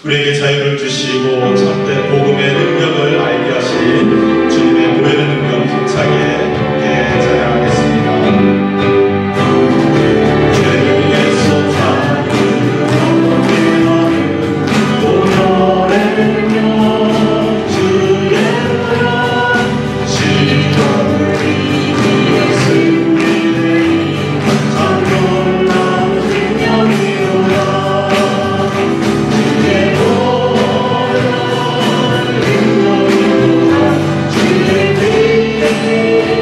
우리에게 자유를 주시고 참된 복음의 능력을 알게 하신 주님의 보이는 능력 힘차게 함께 찬양하겠습니다. 주의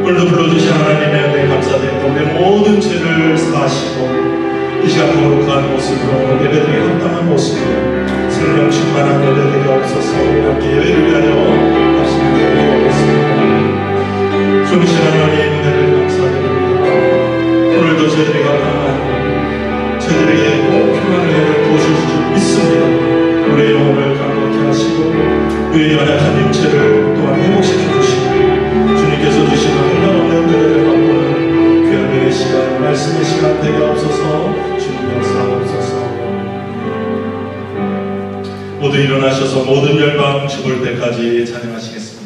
오늘도 불러주신 하나님의 은혜 감사드리고 우리의 모든 죄를 사하시고 이 시간 거룩한 모습으로 예배드리기 합당한 모습으로 생명 충만한 예배드리게 없어서 함께 예배를 위하여 말씀을 드리겠습니다. 주신 하나님의 은혜를 감사드립니다. 오늘도 저희들에게 강한 저희들에게 꼭 필요한 은혜를 부어주실 줄 믿습니다. 우리의 영혼을 강력히 하시고 우리의 연약한 육체를 또한 회복시켜 주시고 주님께서 주시는 놀라운 은혜를 맛보는 귀한 은혜의 시간, 말씀의 시간 되게 없어서 주님 역사하옵소서. 모두 일어나셔서 모든 열방 죽을 때까지 찬양하시겠습니다.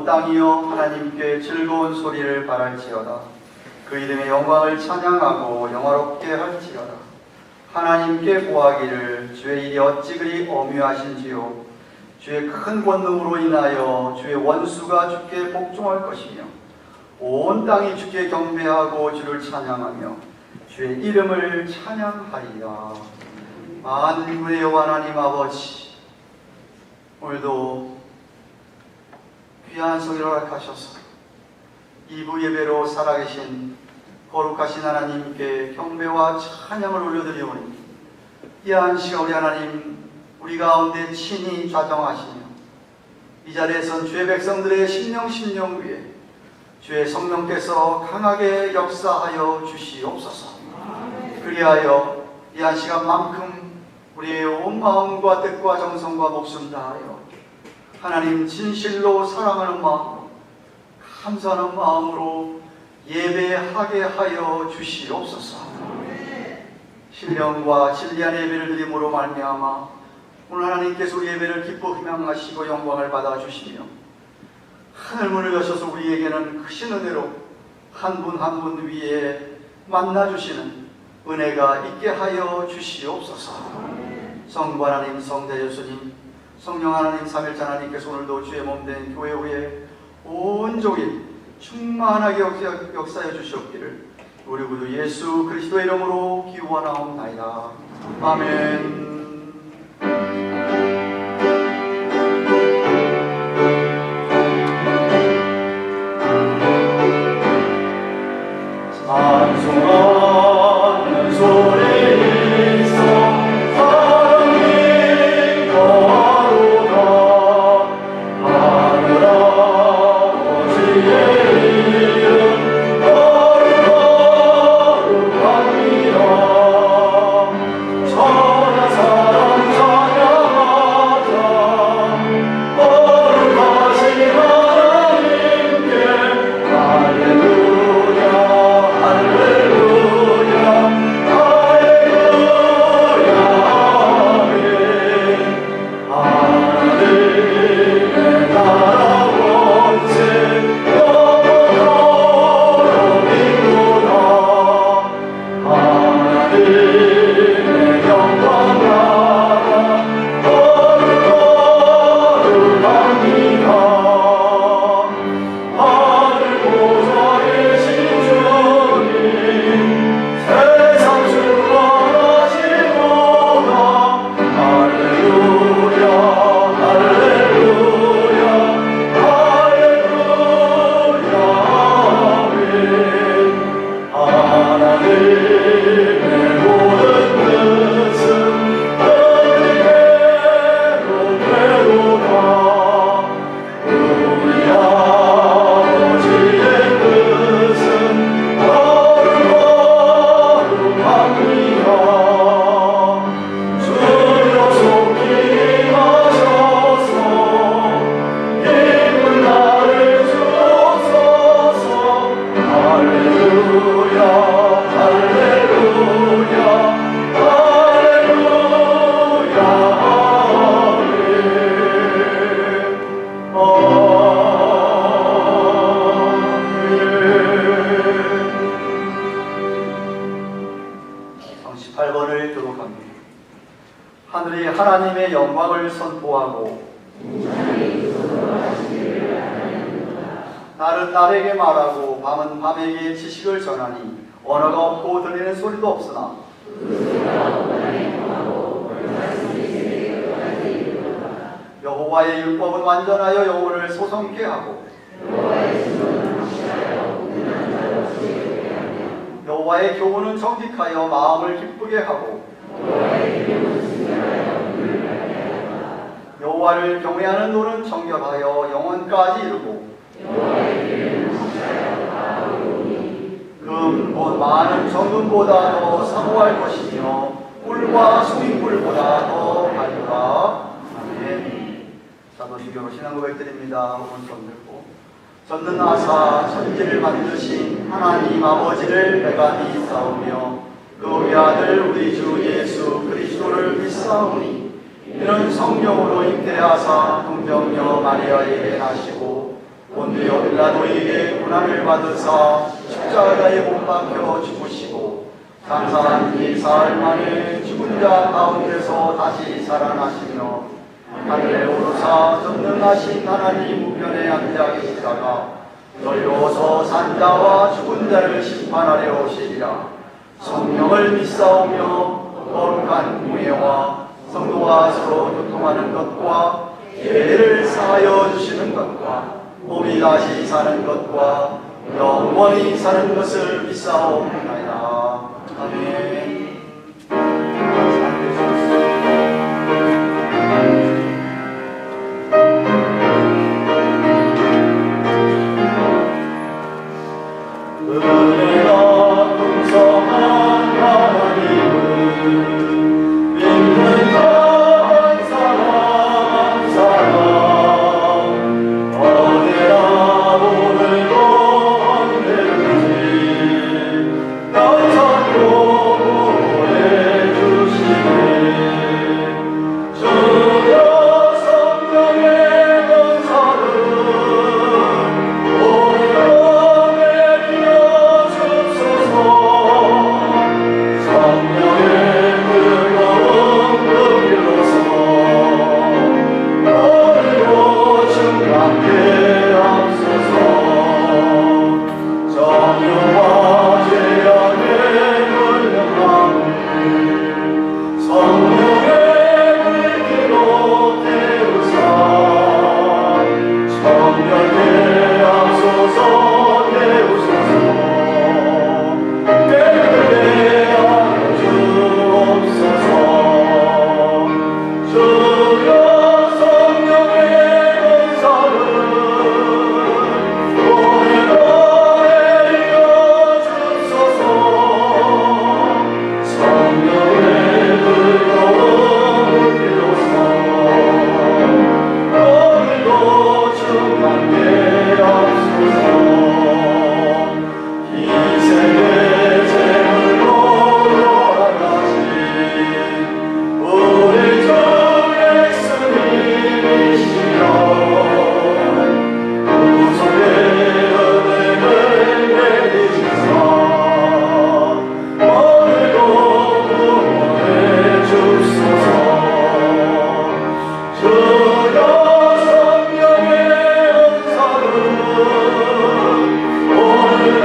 하나님께 즐거운 소리를 바랄지어다. 그 이름의 영광을 찬양하고 영화롭게 할지어다. 하나님께 구하기를 주의 일이 어찌 그리 엄유하신지요. 주의 큰 권능으로 인하여 주의 원수가 주께 복종할 것이며 온 땅이 주께 경배하고 주를 찬양하며 주의 이름을 찬양하리라. 만군의 여호와 하나님 아버지, 오늘도 귀한 성의를 허락하셔서 2부 예배로 살아계신 거룩하신 하나님께 경배와 찬양을 올려드리오니 이한 시간 우리 하나님 우리 가운데 친히 자정하시며 이 자리에선 주의 백성들의 심령 위에 주의 성령께서 강하게 역사하여 주시옵소서. 그리하여 이한 시간만큼 우리의 온 마음과 뜻과 정성과 목숨 다하여 하나님 진실로 사랑하는 마음으로 감사하는 마음으로 예배하게 하여 주시옵소서. 신령과 진리한 예배를 드림으로 말미암아 오늘 하나님께서 우리 예배를 기뻐 희망하시고 영광을 받아주시며 하늘 문을 여셔서 우리에게는 크신 은혜로 한 분 한 분 위에 만나주시는 은혜가 있게 하여 주시옵소서. 성부 하나님, 성자 예수님, 성령 하나님, 삼일자 하나님께서 오늘도 주의 몸된 교회 후에 온종일 충만하게 역사해 주시옵기를 우리 구주 예수 그리스도의 이름으로 기원하옵나이다. 아멘. 천하사 영광을 선포하고 날은 날에게 말하고 밤은 밤에게 지식을 전하니 언어가 없고 들리는 소리도 없으나 여호와의 율법은 완전하여 영혼을 소성케 하고 여호와의 교훈은 정직하여 마음을 기쁘게 하고 여호와를 경외하는 노는 정결하여 영원까지 이르고 금 곧 많은 정금보다 더 사모할 것이며 꿀과 수익물보다 더 가리라. 아멘. 사도신경으로 신앙 고백드립니다. 오른손 들고 젖는 아사 천지를 만드신 하나님 아버지를 내가 믿사오며 그 우리 아들 우리 주 예수 그리스도를 믿사오니 이는 성령으로 잉태하사 동정녀 마리아에게 나시고 본디오 빌라도에게 고난을 받으사 십자가에 못 박혀 죽으시고 장사한 지 사흘 만에 죽은 자 가운데서 다시 살아나시며 하늘에 오르사 전능하신 하나님 우편에 앉아 계시다가 너희로서 산자와 죽은 자를 심판하려 오시리라. 성령을 믿사오며 거룩한 공예와 성도가 서로 교통하는 것과 예배를 사하여 주시는 것과 몸이 다시 사는 것과 영원히 사는 것을 믿사옵나이다. 아멘. 은혜가 풍성한 하나님을 믿는 한 사람 한 사람 어디나 오늘도 언제든지 영원히 보호해 주시네. 주여 성령의 권사를 오늘도 내려 주소서. 성령의 뜨거운 불로서 오늘도 충만케 앞서서 정욕과 죄악의 물량함을 성령의 불길로 태우사 정령에 앞서서 태우소서. 깨끗게 하여 주옵소서. 주여 성령의 권사를 오늘도 내려 주소서. 성령의 뜨거운 불로서 오늘도 충만케 하소서. 이 세계 제물로 돌아가신 우리 주 예수님이시여 구속의 은혜를 내리시사 오늘도 구원해 주소서. 주여 성령의 은사를 오늘도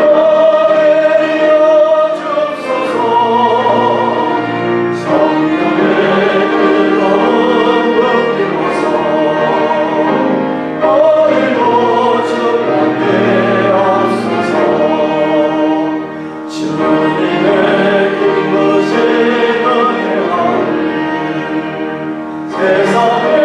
내려 주소서. 성령의 뜨거운 불길로서 오늘도 충만케 하소서. 주님의 기쁘신 은혜와 세상에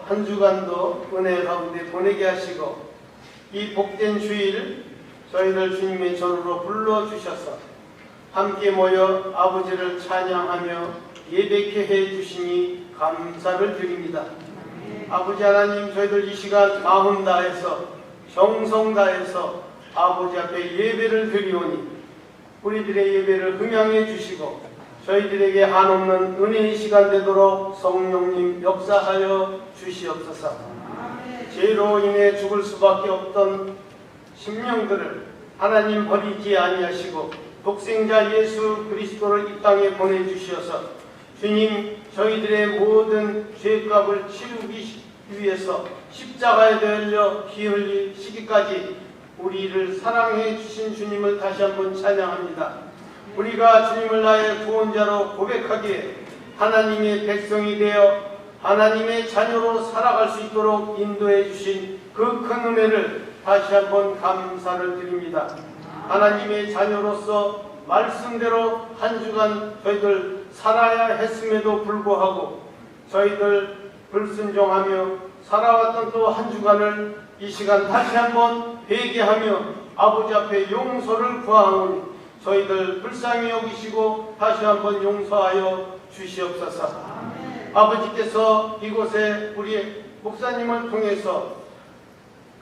한 주간도 은혜 가운데 보내게 하시고 이 복된 주일 저희들 주님의 전으로 불러주셔서 함께 모여 아버지를 찬양하며 예배케 해주시니 감사를 드립니다. 아버지 하나님, 저희들 이 시간 마음 다해서 정성 다해서 아버지 앞에 예배를 드리오니 우리들의 예배를 흥양해 주시고 저희들에게 한없는 은혜의 시간 되도록 성령님 역사하여 주시옵소서. 죄로 인해 죽을 수밖에 없던 심령들을 하나님 버리지 아니하시고 독생자 예수 그리스도를 이 땅에 보내주셔서 주님, 저희들의 모든 죄값을 치르기 위해서 십자가에 달려 피 흘릴 시기까지 우리를 사랑해 주신 주님을 다시 한번 찬양합니다. 우리가 주님을 나의 구원자로 고백하기에 하나님의 백성이 되어 하나님의 자녀로 살아갈 수 있도록 인도해 주신 그 큰 은혜를 다시 한번 감사를 드립니다. 하나님의 자녀로서 말씀대로 한 주간 저희들 살아야 했음에도 불구하고 저희들 불순종하며 살아왔던 또 한 주간을 이 시간 다시 한번 회개하며 아버지 앞에 용서를 구하오니 저희들 불쌍히 여기시고 다시 한번 용서하여 주시옵소서. 아버지께서 이곳에 우리 목사님을 통해서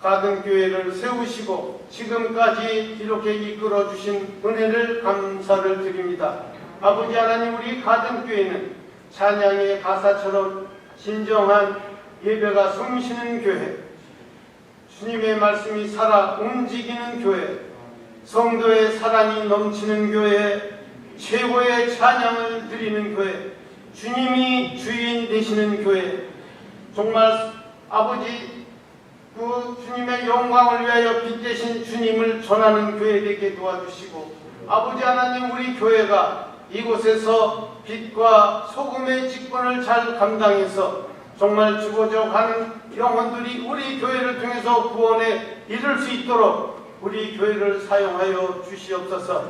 가든교회를 세우시고 지금까지 이렇게 이끌어 주신 은혜를 감사를 드립니다. 아버지 하나님, 우리 가든교회는 찬양의 가사처럼 진정한 예배가 숨쉬는 교회, 주님의 말씀이 살아 움직이는 교회, 성도의 사랑이 넘치는 교회, 최고의 찬양을 드리는 교회, 주님이 주인 되시는 교회, 정말 아버지 그 주님의 영광을 위하여 빛 대신 주님을 전하는 교회 되게 도와주시고 아버지 하나님, 우리 교회가 이곳에서 빛과 소금의 직분을 잘 감당해서 정말 죽어져 가는 영혼들이 우리 교회를 통해서 구원에 이를 수 있도록 우리 교회를 사용하여 주시옵소서.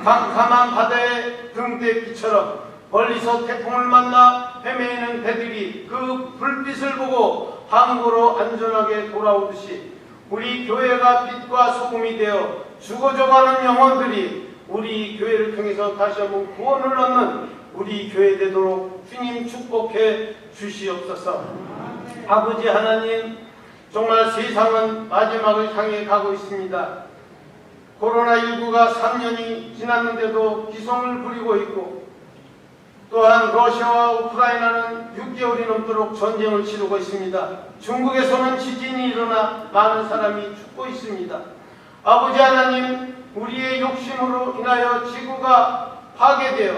캄캄한 바다의 등대빛처럼 멀리서 태풍을 만나 헤매이는 배들이 그 불빛을 보고 항구로 안전하게 돌아오듯이 우리 교회가 빛과 소금이 되어 죽어져가는 영혼들이 우리 교회를 통해서 다시 한번 구원을 얻는 우리 교회 되도록 주님 축복해 주시옵소서. 아버지 하나님, 정말 세상은 마지막을 향해 가고 있습니다. 코로나19가 3년이 지났는데도 기성을 부리고 있고 또한 러시아와 우크라이나는 6개월이 넘도록 전쟁을 치르고 있습니다. 중국에서는 지진이 일어나 많은 사람이 죽고 있습니다. 아버지 하나님, 우리의 욕심으로 인하여 지구가 파괴되어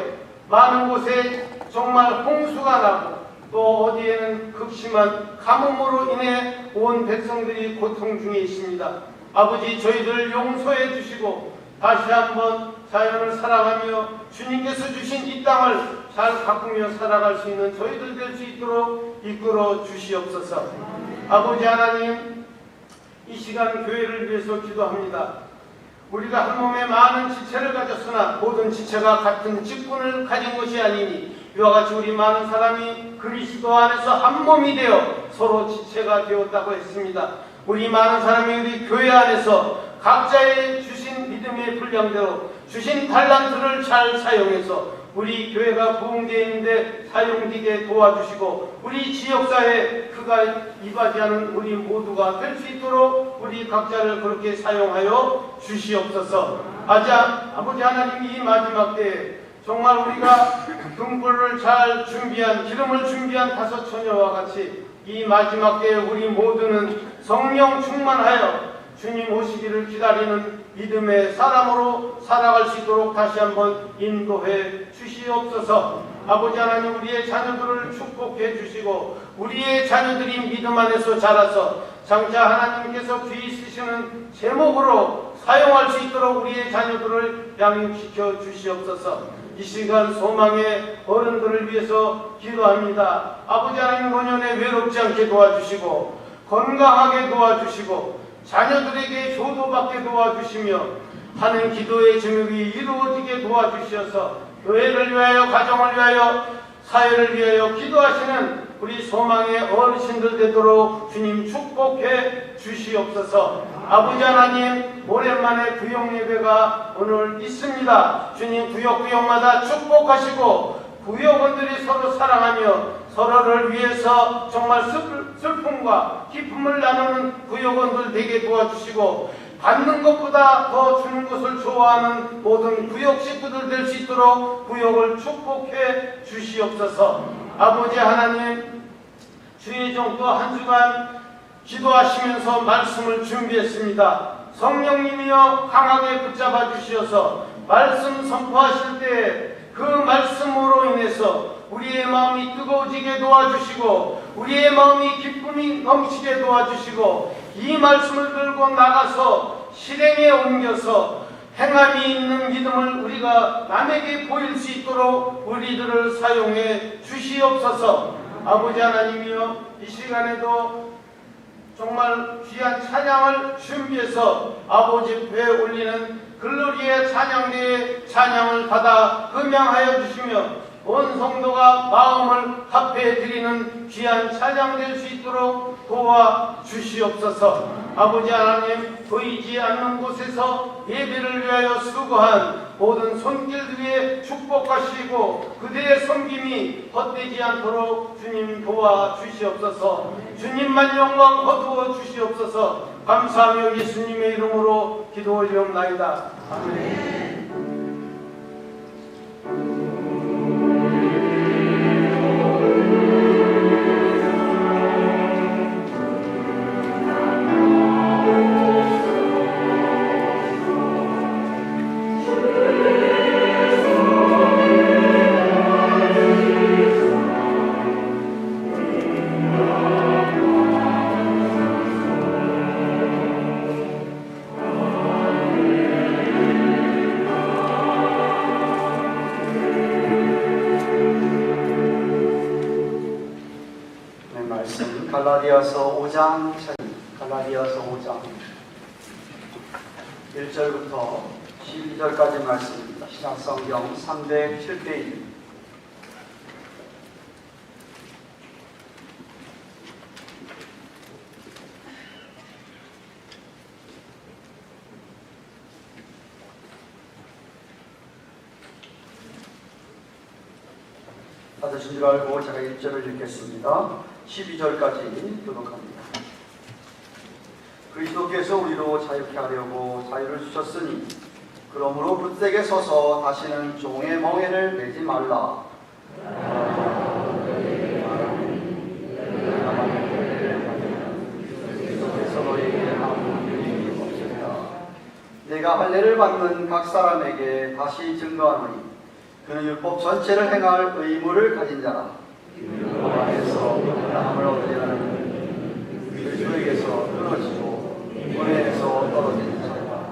많은 곳에 정말 홍수가 나고 또 어디에는 극심한 가뭄으로 인해 온 백성들이 고통 중에 있습니다. 아버지, 저희들 용서해 주시고 다시 한번 자연을 사랑하며 주님께서 주신 이 땅을 잘 가꾸며 살아갈 수 있는 저희들 될 수 있도록 이끌어 주시옵소서. 아버지 하나님, 이 시간 교회를 위해서 기도합니다. 우리가 한 몸에 많은 지체를 가졌으나 모든 지체가 같은 직분을 가진 것이 아니니 이와 같이 우리 많은 사람이 그리스도 안에서 한 몸이 되어 서로 지체가 되었다고 했습니다. 우리 많은 사람이 우리 교회 안에서 각자의 주신 믿음의 분량대로 주신 달란트를 잘 사용해서 우리 교회가 부흥되어 있는데 사용되게 도와주시고 우리 지역사회에 그가 이바지하는 우리 모두가 될 수 있도록 우리 각자를 그렇게 사용하여 주시옵소서. 아버지 하나님, 이 마지막 때에 정말 우리가 등불을 잘 준비한, 기름을 준비한 5 처녀와 같이 이 마지막 때에 우리 모두는 성령 충만하여 주님 오시기를 기다리는 믿음의 사람으로 살아갈 수 있도록 다시 한번 인도해 주시옵소서. 아버지 하나님, 우리의 자녀들을 축복해 주시고 우리의 자녀들이 믿음 안에서 자라서 장차 하나님께서 귀히 쓰시는 제목으로 사용할 수 있도록 우리의 자녀들을 양육시켜 주시옵소서. 이 시간 소망의 어른들을 위해서 기도합니다. 아버지 하나님, 노년에 외롭지 않게 도와주시고 건강하게 도와주시고 자녀들에게 효도받게 도와주시며 하는 기도의 제목이 이루어지게 도와주셔서 교회를 위하여, 가정을 위하여, 사회를 위하여 기도하시는 우리 소망의 어르신들 되도록 주님 축복해 주시옵소서. 아버지 하나님, 오랜만에 구역 예배가 오늘 있습니다. 주님 구역마다 축복하시고 구역원들이 서로 사랑하며 서로를 위해서 정말 슬픔과 기쁨을 나누는 구역원들 되게 도와주시고 받는 것보다 더 주는 것을 좋아하는 모든 구역 식구들 될 수 있도록 구역을 축복해 주시옵소서. 아버지 하나님, 주의 종도 한 주간 기도하시면서 말씀을 준비했습니다. 성령님이여 강하게 붙잡아 주시어서 말씀 선포하실 때 그 말씀으로 인해서 우리의 마음이 뜨거워지게 도와주시고 우리의 마음이 기쁨이 넘치게 도와주시고 이 말씀을 들고 나가서 실행에 옮겨서 행함이 있는 믿음을 우리가 남에게 보일 수 있도록 우리들을 사용해 주시옵소서. 아버지 하나님이여, 이 시간에도 정말 귀한 찬양을 준비해서 아버지 배에 올리는 글로리의 찬양대의 찬양을 받아 음양하여 주시며 온 성도가 마음을 합해 드리는 귀한 찬양 될 수 있도록 도와주시옵소서. 아버지 하나님, 보이지 않는 곳에서 예배를 위하여 수고한 모든 손길 위에 축복하시고 그대의 섬김이 헛되지 않도록 주님 도와주시옵소서. 주님만 영광 거두어 주시옵소서. 감사하며 예수님의 이름으로 기도 올리옵나이다. 아멘. 갈라디아서 5장 갈라디아서 5장 1절부터 12절까지 말씀입니다. 신약성경 307페이지. 받으신 줄 알고 제가 1절을 읽겠습니다. 12절까지 교독합니다. 그리스도께서 우리로 자유케 하려고 자유를 주셨으니 그러므로 굳세게 서서 다시는 종의 멍에를 매지 말라. 그리스도께서 너에게 아무 일이 없으리라. 내가 할례를 받는 각 사람에게 다시 증거하노니 그는 율법 전체를 행할 의무를 가진 자라. 율법 안에서 하나님을 얻으려는 그리스도에게서 끊어지고 은혜에서 떨어진 자라.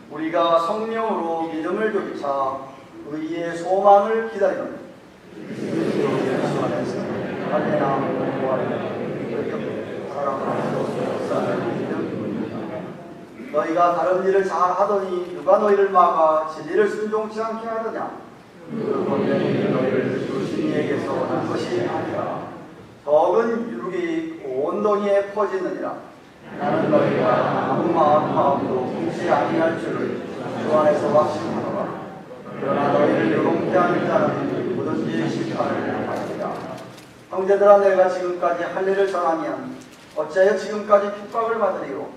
우리가 성령으로 믿음을 교차 의의 소망을 기다리노니 그리스도 예수 안에서 할례나 공부하는 사랑하는 사람을 믿음. 너희가 다른 일을 잘 하더니 누가 너희를 막아 진리를 순종치 않게 하느냐? 그건 너희를 주신 이에게서 난 것이 아니라 적은 유룩이 온 동이에 퍼지느니라. 나는 너희가 아무 마음도 품지 아니할 줄을 주 안에서 확신하노라. 그러나 너희를 요동케 하는 자는 누구든지 심판을 받으리라. 형제들아, 내가 지금까지 할례를 전하면 어찌하여 지금까지 핍박을 받으리요?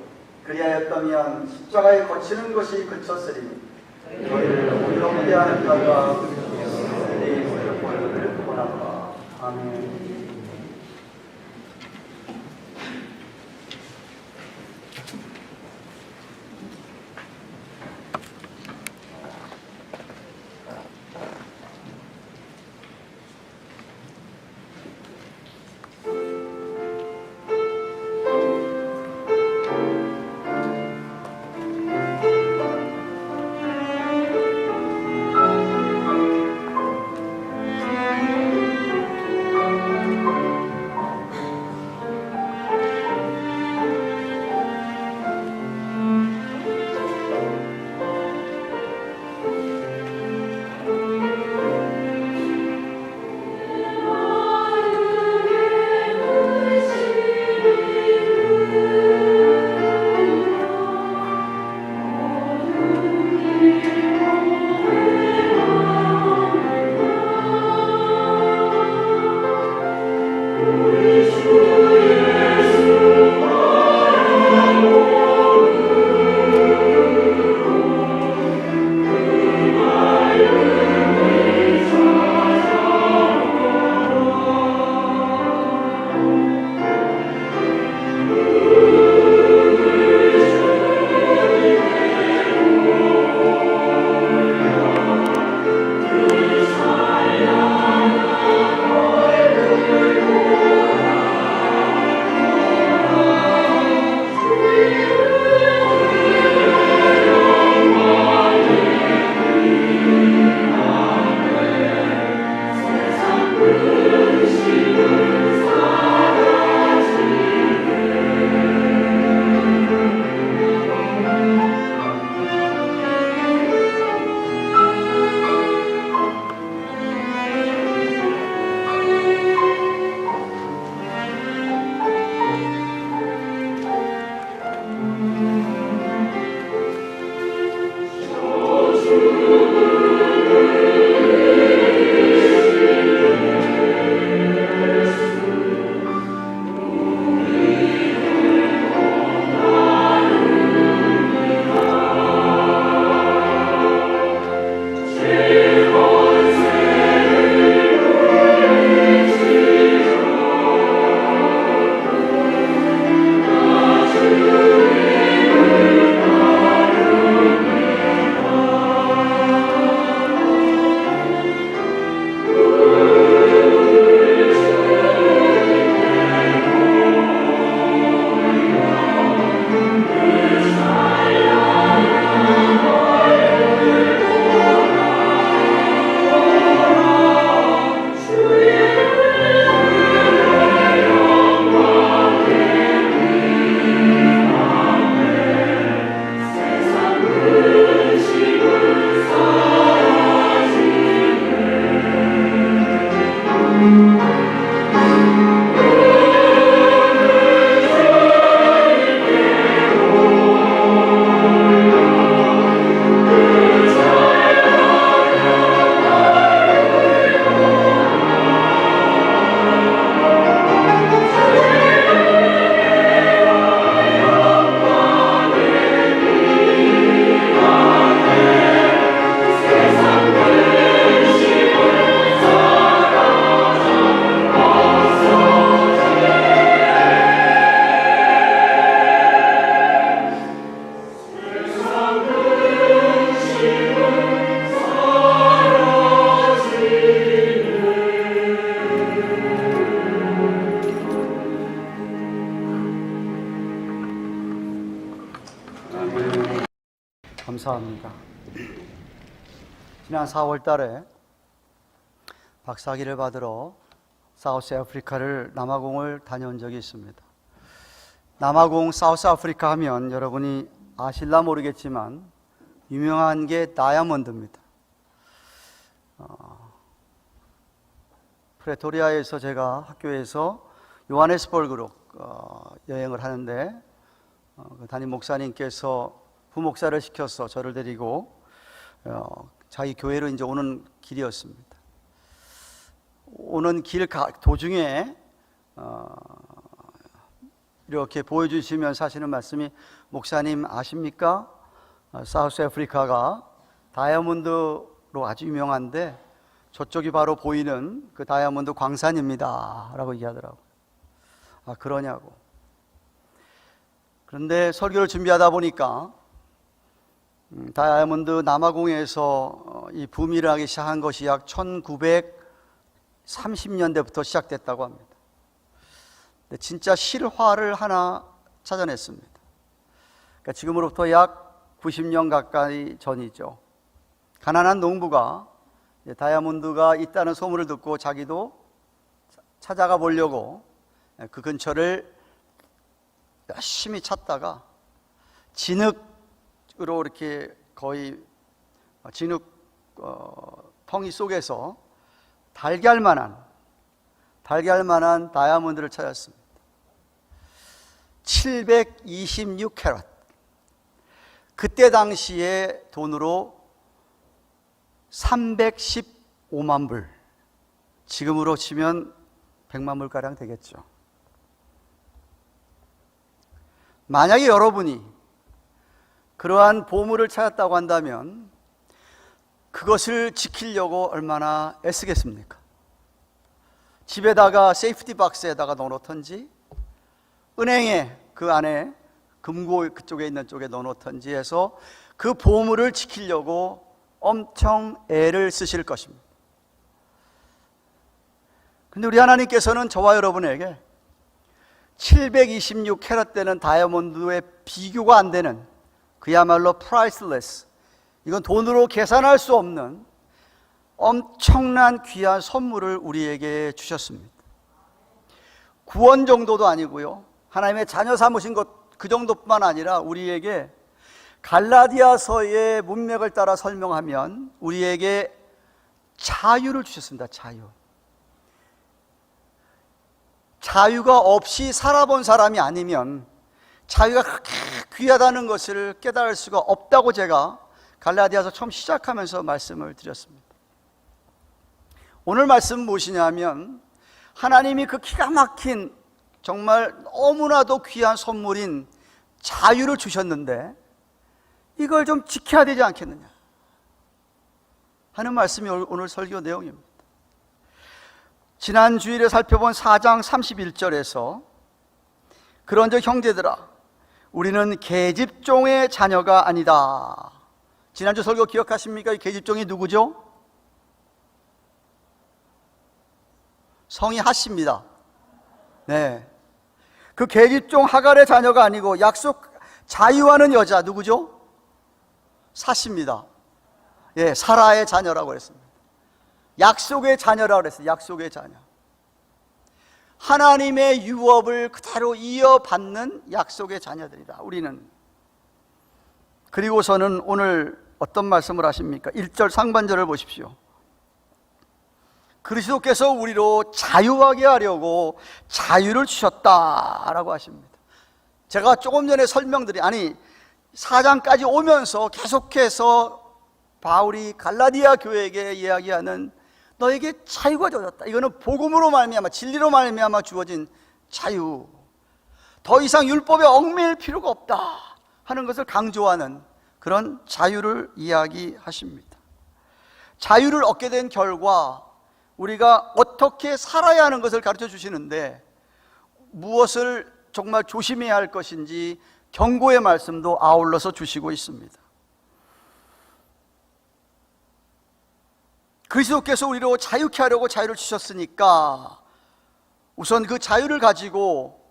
그리하였다면 십자가에 거치는 것이 그쳤으리니 너희를 요동케 하는 자가 내 권리를 원한다. 아멘. 감사합니다. 지난 4월 달에 박사학위를 받으러 사우스 아프리카를 남아공을 다녀온 적이 있습니다. 남아공 사우스 아프리카 하면 여러분이 아실라 모르겠지만 유명한 게 다이아몬드입니다. 프레토리아에서 제가 학교에서 요하네스버그로 여행을 하는데 그 담임 목사님께서 부목사를 시켜서 저를 데리고 자기 교회로 이제 오는 길이었습니다. 오는 길 도중에 이렇게 보여주시면서 하시는 말씀이, 목사님 아십니까? 사우스 아프리카가 다이아몬드로 아주 유명한데 저쪽이 바로 보이는 그 다이아몬드 광산입니다 라고 얘기하더라고요. 아, 그러냐고. 그런데 설교를 준비하다 보니까 다이아몬드 남아공에서 이 붐이 일어나기 시작한 것이 약 1930년대부터 시작됐다고 합니다. 근데 진짜 실화를 하나 찾아냈습니다. 그러니까 지금으로부터 약 90년 가까이 전이죠. 가난한 농부가 다이아몬드가 있다는 소문을 듣고 자기도 찾아가 보려고 그 근처를 열심히 찾다가 진흙으로 이렇게 거의 진흙 덩이 속에서 달걀만한 다이아몬드를 찾았습니다. 726캐럿. 그때 당시에 돈으로 315만 불, 지금으로 치면 100만 불가량 되겠죠. 만약에 여러분이 그러한 보물을 찾았다고 한다면 그것을 지키려고 얼마나 애쓰겠습니까? 집에다가 세이프티 박스에다가 넣어놓던지, 은행에 그 안에 금고 그쪽에 있는 쪽에 넣어놓던지 해서 그 보물을 지키려고 엄청 애를 쓰실 것입니다. 근데 우리 하나님께서는 저와 여러분에게 726캐럿 되는 다이아몬드의 비교가 안 되는, 그야말로 priceless, 이건 돈으로 계산할 수 없는 엄청난 귀한 선물을 우리에게 주셨습니다. 구원 정도도 아니고요, 하나님의 자녀 삼으신 것 그 정도뿐만 아니라 우리에게 갈라디아서의 문맥을 따라 설명하면 우리에게 자유를 주셨습니다. 자유가 없이 살아본 사람이 아니면 자유가 그렇게 귀하다는 것을 깨달을 수가 없다고 제가 갈라디아서 처음 시작하면서 말씀을 드렸습니다. 오늘 말씀은 무엇이냐면, 하나님이 그 기가 막힌 정말 너무나도 귀한 선물인 자유를 주셨는데 이걸 좀 지켜야 되지 않겠느냐 하는 말씀이 오늘 설교 내용입니다. 지난 주일에 살펴본 4장 31절에서 그런즉 형제들아, 우리는 계집종의 자녀가 아니다. 지난주 설교 기억하십니까? 이 계집종이 누구죠? 성이 핫입니다. 네. 그 계집종 하갈의 자녀가 아니고 약속 자유하는 여자 누구죠? 삿입니다. 예, 사라의 자녀라고 했습니다. 약속의 자녀라고 했어요. 약속의 자녀. 하나님의 유업을 그대로 이어받는 약속의 자녀들이다, 우리는. 그리고서는 오늘 어떤 말씀을 하십니까? 1절 상반절을 보십시오. 그리스도께서 우리로 자유하게 하려고 자유를 주셨다라고 하십니다. 제가 조금 전에 설명드린, 4장까지 오면서 계속해서 바울이 갈라디아 교회에게 이야기하는 너에게 자유가 주어졌다. 이거는 복음으로 말미암아, 진리로 말미암아 주어진 자유. 더 이상 율법에 얽매일 필요가 없다 하는 것을 강조하는 그런 자유를 이야기하십니다. 자유를 얻게 된 결과 우리가 어떻게 살아야 하는 것을 가르쳐 주시는데, 무엇을 정말 조심해야 할 것인지 경고의 말씀도 아울러서 주시고 있습니다. 그리스도께서 우리로 자유케 하려고 자유를 주셨으니까 우선 그 자유를 가지고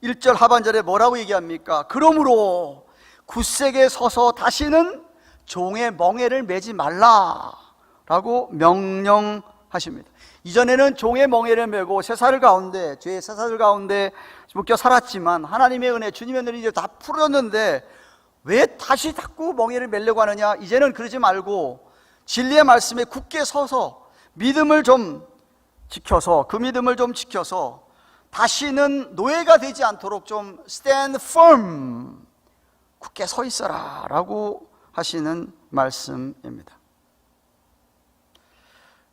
1절 하반절에 뭐라고 얘기합니까? 그러므로 굳세게 서서 다시는 종의 멍에를 매지 말라라고 명령하십니다. 이전에는 종의 멍에를 메고 쇠사슬 가운데, 죄의 쇠사슬 가운데 묶여 살았지만 하나님의 은혜, 주님의 은혜를 이제 다 풀었는데 왜 다시 자꾸 멍에를 매려고 하느냐? 이제는 그러지 말고 진리의 말씀에 굳게 서서 믿음을 좀 지켜서, 그 믿음을 좀 지켜서 다시는 노예가 되지 않도록 좀 stand firm, 굳게 서 있어라 라고 하시는 말씀입니다.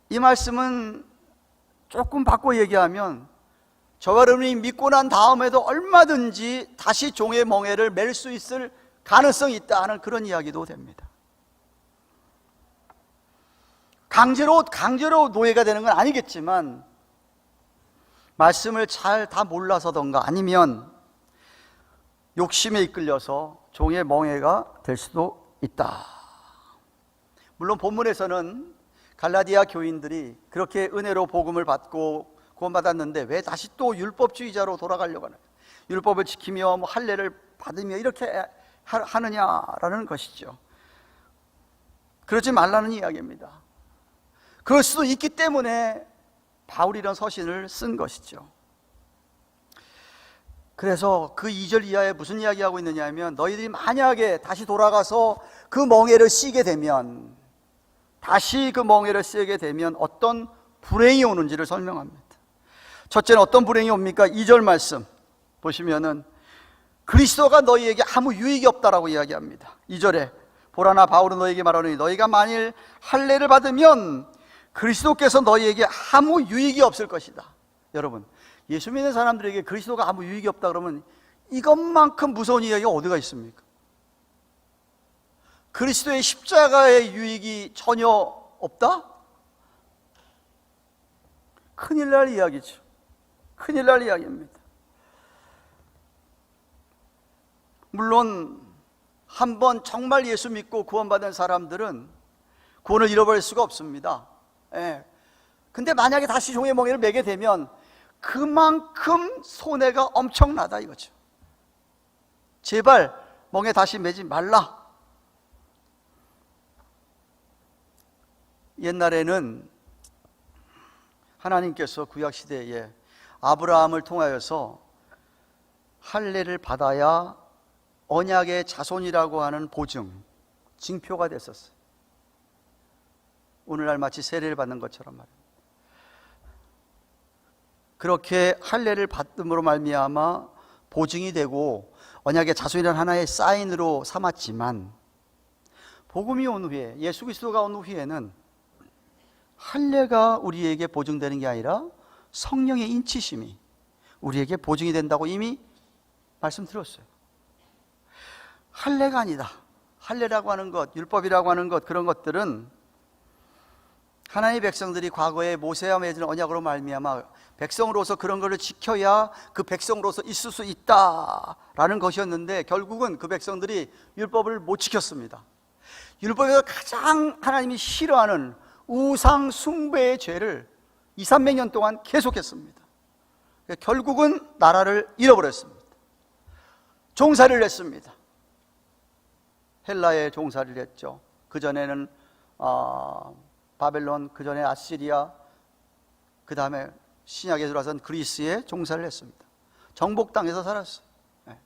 이 말씀은 조금 바꿔 얘기하면 저와 여러분이 믿고 난 다음에도 얼마든지 다시 종의 멍에를 맬 수 있을 가능성이 있다 하는 그런 이야기도 됩니다. 강제로 노예가 되는 건 아니겠지만 말씀을 잘 다 몰라서던가 아니면 욕심에 이끌려서 종의 멍에가 될 수도 있다. 물론 본문에서는 갈라디아 교인들이 그렇게 은혜로 복음을 받고 구원받았는데 왜 다시 또 율법주의자로 돌아가려고 하느냐, 율법을 지키며 뭐 할례를 받으며 이렇게 하느냐라는 것이죠. 그러지 말라는 이야기입니다. 그럴 수도 있기 때문에 바울이 이런 서신을 쓴 것이죠. 그래서 그 2절 이하에 무슨 이야기하고 있느냐 하면 너희들이 만약에 다시 돌아가서 그 멍에를 쓰게 되면, 다시 그 멍에를 쓰게 되면 어떤 불행이 오는지를 설명합니다. 첫째는 어떤 불행이 옵니까? 2절 말씀 보시면은 그리스도가 너희에게 아무 유익이 없다라고 이야기합니다. 2절에 보라나 바울은 너희에게 말하노니 너희가 만일 할례를 받으면 그리스도께서 너희에게 아무 유익이 없을 것이다. 여러분, 예수 믿는 사람들에게 그리스도가 아무 유익이 없다 그러면 이것만큼 무서운 이야기가 어디가 있습니까? 그리스도의 십자가의 유익이 전혀 없다? 큰일 날 이야기죠. 큰일 날 이야기입니다. 물론 한번 정말 예수 믿고 구원받은 사람들은 구원을 잃어버릴 수가 없습니다. 예. 근데 만약에 다시 종의 멍에를 매게 되면 그만큼 손해가 엄청나다 이거죠. 제발 멍에 다시 매지 말라. 옛날에는 하나님께서 구약시대에 아브라함을 통하여서 할례를 받아야 언약의 자손이라고 하는 보증, 징표가 됐었어요. 오늘날 마치 세례를 받는 것처럼 말입니다. 그렇게 할례를 받음으로 말미암아 보증이 되고 언약의 자손이라는 하나의 사인으로 삼았지만 복음이 온 후에, 예수 그리스도가 온 후에는 할례가 우리에게 보증되는 게 아니라 성령의 인치심이 우리에게 보증이 된다고 이미 말씀드렸어요. 할례가 아니다. 할례라고 하는 것, 율법이라고 하는 것, 그런 것들은 하나님의 백성들이 과거에 모세와 맺은 언약으로 말미암아 백성으로서 그런 것을 지켜야 그 백성으로서 있을 수 있다라는 것이었는데 결국은 그 백성들이 율법을 못 지켰습니다. 율법에서 가장 하나님이 싫어하는 우상 숭배의 죄를 200~300년 동안 계속했습니다. 결국은 나라를 잃어버렸습니다. 종살이를 했습니다. 헬라에 종살이를 했죠. 그전에는 바벨론, 그전에 아시리아, 그 다음에 신약에 들어와서는 그리스에 종살이를 했습니다. 정복 땅에서 살았어요. 네.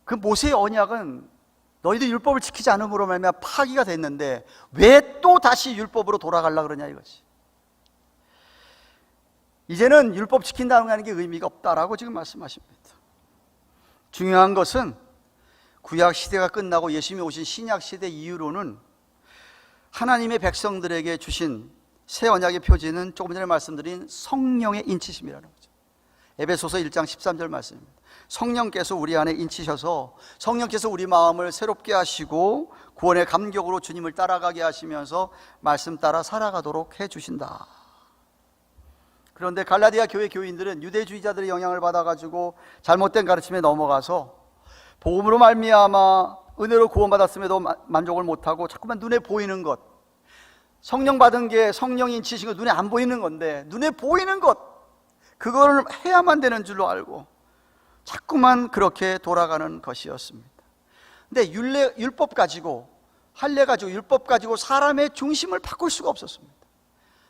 그 모세의 언약은 너희들 율법을 지키지 않음으로 말미암아 파기가 됐는데 왜 또 다시 율법으로 돌아가려고 그러냐 이거지. 이제는 율법 지킨다는 게 의미가 없다라고 지금 말씀하십니다. 중요한 것은 구약 시대가 끝나고 예수님이 오신 신약 시대 이후로는 하나님의 백성들에게 주신 새 언약의 표지는 조금 전에 말씀드린 성령의 인치심이라는 거죠. 에베소서 1장 13절 말씀입니다. 성령께서 우리 안에 인치셔서 성령께서 우리 마음을 새롭게 하시고 구원의 감격으로 주님을 따라가게 하시면서 말씀 따라 살아가도록 해주신다. 그런데 갈라디아 교회 교인들은 유대주의자들의 영향을 받아가지고 잘못된 가르침에 넘어가서 복음으로 말미암아 은혜로 구원받았음에도 만족을 못하고 자꾸만 눈에 보이는 것, 성령 받은 게 성령이 인치신 거 눈에 안 보이는 건데 눈에 보이는 것, 그거를 해야만 되는 줄로 알고 자꾸만 그렇게 돌아가는 것이었습니다. 근데 율법 가지고, 할례 가지고, 율법 가지고 사람의 중심을 바꿀 수가 없었습니다.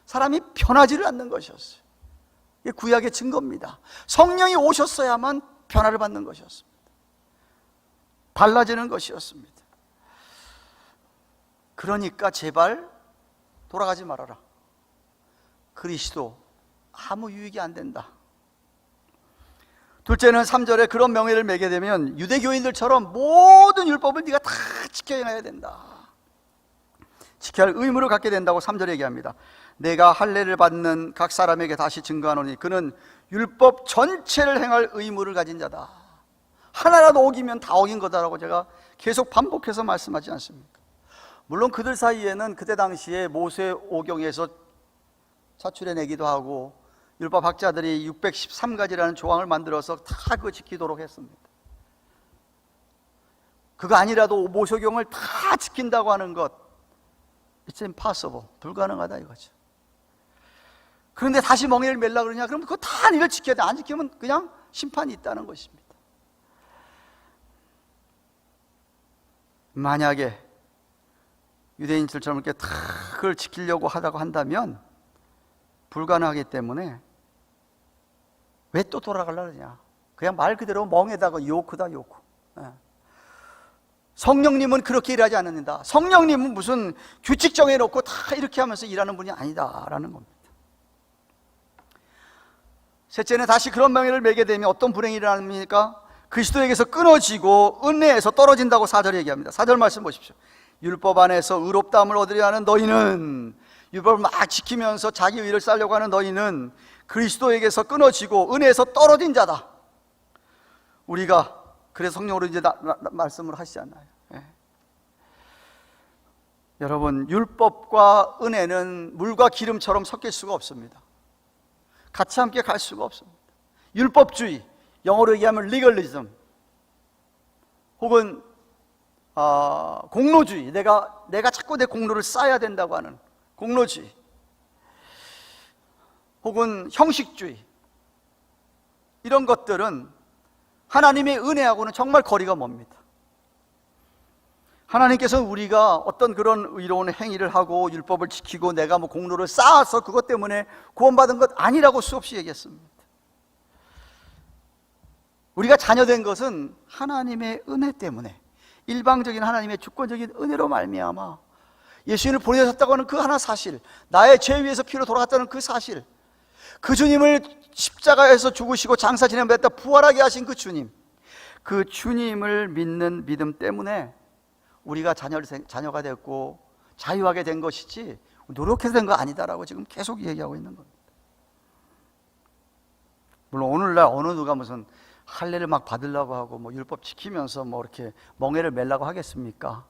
사람이 변하지를 않는 것이었어요. 이게 구약의 증거입니다. 성령이 오셨어야만 변화를 받는 것이었습니다. 달라지는 것이었습니다. 그러니까 제발 돌아가지 말아라. 그리스도 아무 유익이 안 된다. 둘째는 3절에 그런 명예를 매게 되면 유대교인들처럼 모든 율법을 네가 다 지켜야 된다. 지켜야 할 의무를 갖게 된다고 3절에 얘기합니다. 내가 할례를 받는 각 사람에게 다시 증거하노니 그는 율법 전체를 행할 의무를 가진 자다. 하나라도 어기면 다 어긴 거다라고 제가 계속 반복해서 말씀하지 않습니까? 물론 그들 사이에는 그때 당시에 모세오경에서 차출해내기도 하고 율법학자들이 613가지라는 조항을 만들어서 다 그거 지키도록 했습니다. 그거 아니라도 모세오경을 다 지킨다고 하는 것, It's impossible, 불가능하다 이거죠. 그런데 다시 멍에를 멜라 그러냐? 그럼 그거 다 니를 지켜야 돼. 안 지키면 그냥 심판이 있다는 것입니다. 만약에 유대인들처럼 이렇게 다 그걸 지키려고 하다고 한다면 불가능하기 때문에 왜 또 돌아가려고 그러냐? 그냥 말 그대로 멍에다가 요크다, 요크. 성령님은 그렇게 일하지 않는다. 성령님은 무슨 규칙 정해놓고 다 이렇게 하면서 일하는 분이 아니다라는 겁니다. 셋째는 다시 그런 명예를 매게 되면 어떤 불행이 일어납니까? 그리스도에게서 끊어지고 은혜에서 떨어진다고 4절에 얘기합니다. 4절 말씀 보십시오. 율법 안에서 의롭다함을 얻으려 하는 너희는, 율법을 막 지키면서 자기 의를 쌓으려고 하는 너희는 그리스도에게서 끊어지고 은혜에서 떨어진 자다. 우리가 그래서 성령으로 이제 말씀을 하시지 않나요? 예. 여러분, 율법과 은혜는 물과 기름처럼 섞일 수가 없습니다. 같이 함께 갈 수가 없습니다. 율법주의, 영어로 얘기하면 legalism, 혹은 공로주의, 내가 자꾸 내 공로를 쌓아야 된다고 하는 공로주의, 혹은 형식주의, 이런 것들은 하나님의 은혜하고는 정말 거리가 멉니다. 하나님께서는 우리가 어떤 그런 의로운 행위를 하고 율법을 지키고 내가 뭐 공로를 쌓아서 그것 때문에 구원받은 것 아니라고 수없이 얘기했습니다. 우리가 자녀된 것은 하나님의 은혜 때문에, 일방적인 하나님의 주권적인 은혜로 말미암아 예수님을 보내셨다고 하는 그 하나 사실, 나의 죄 위에서 피로 돌아갔다는 그 사실, 그 주님을 십자가에서 죽으시고 장사 지내면서 부활하게 하신 그 주님, 그 주님을 믿는 믿음 때문에 우리가 자녀가 됐고 자유하게 된 것이지 노력해서 된 거 아니다라고 지금 계속 얘기하고 있는 겁니다. 물론 오늘날 어느 누가 무슨 할례를 막 받으려고 하고 뭐 율법 지키면서 뭐 이렇게 멍에를 매려고 하겠습니까?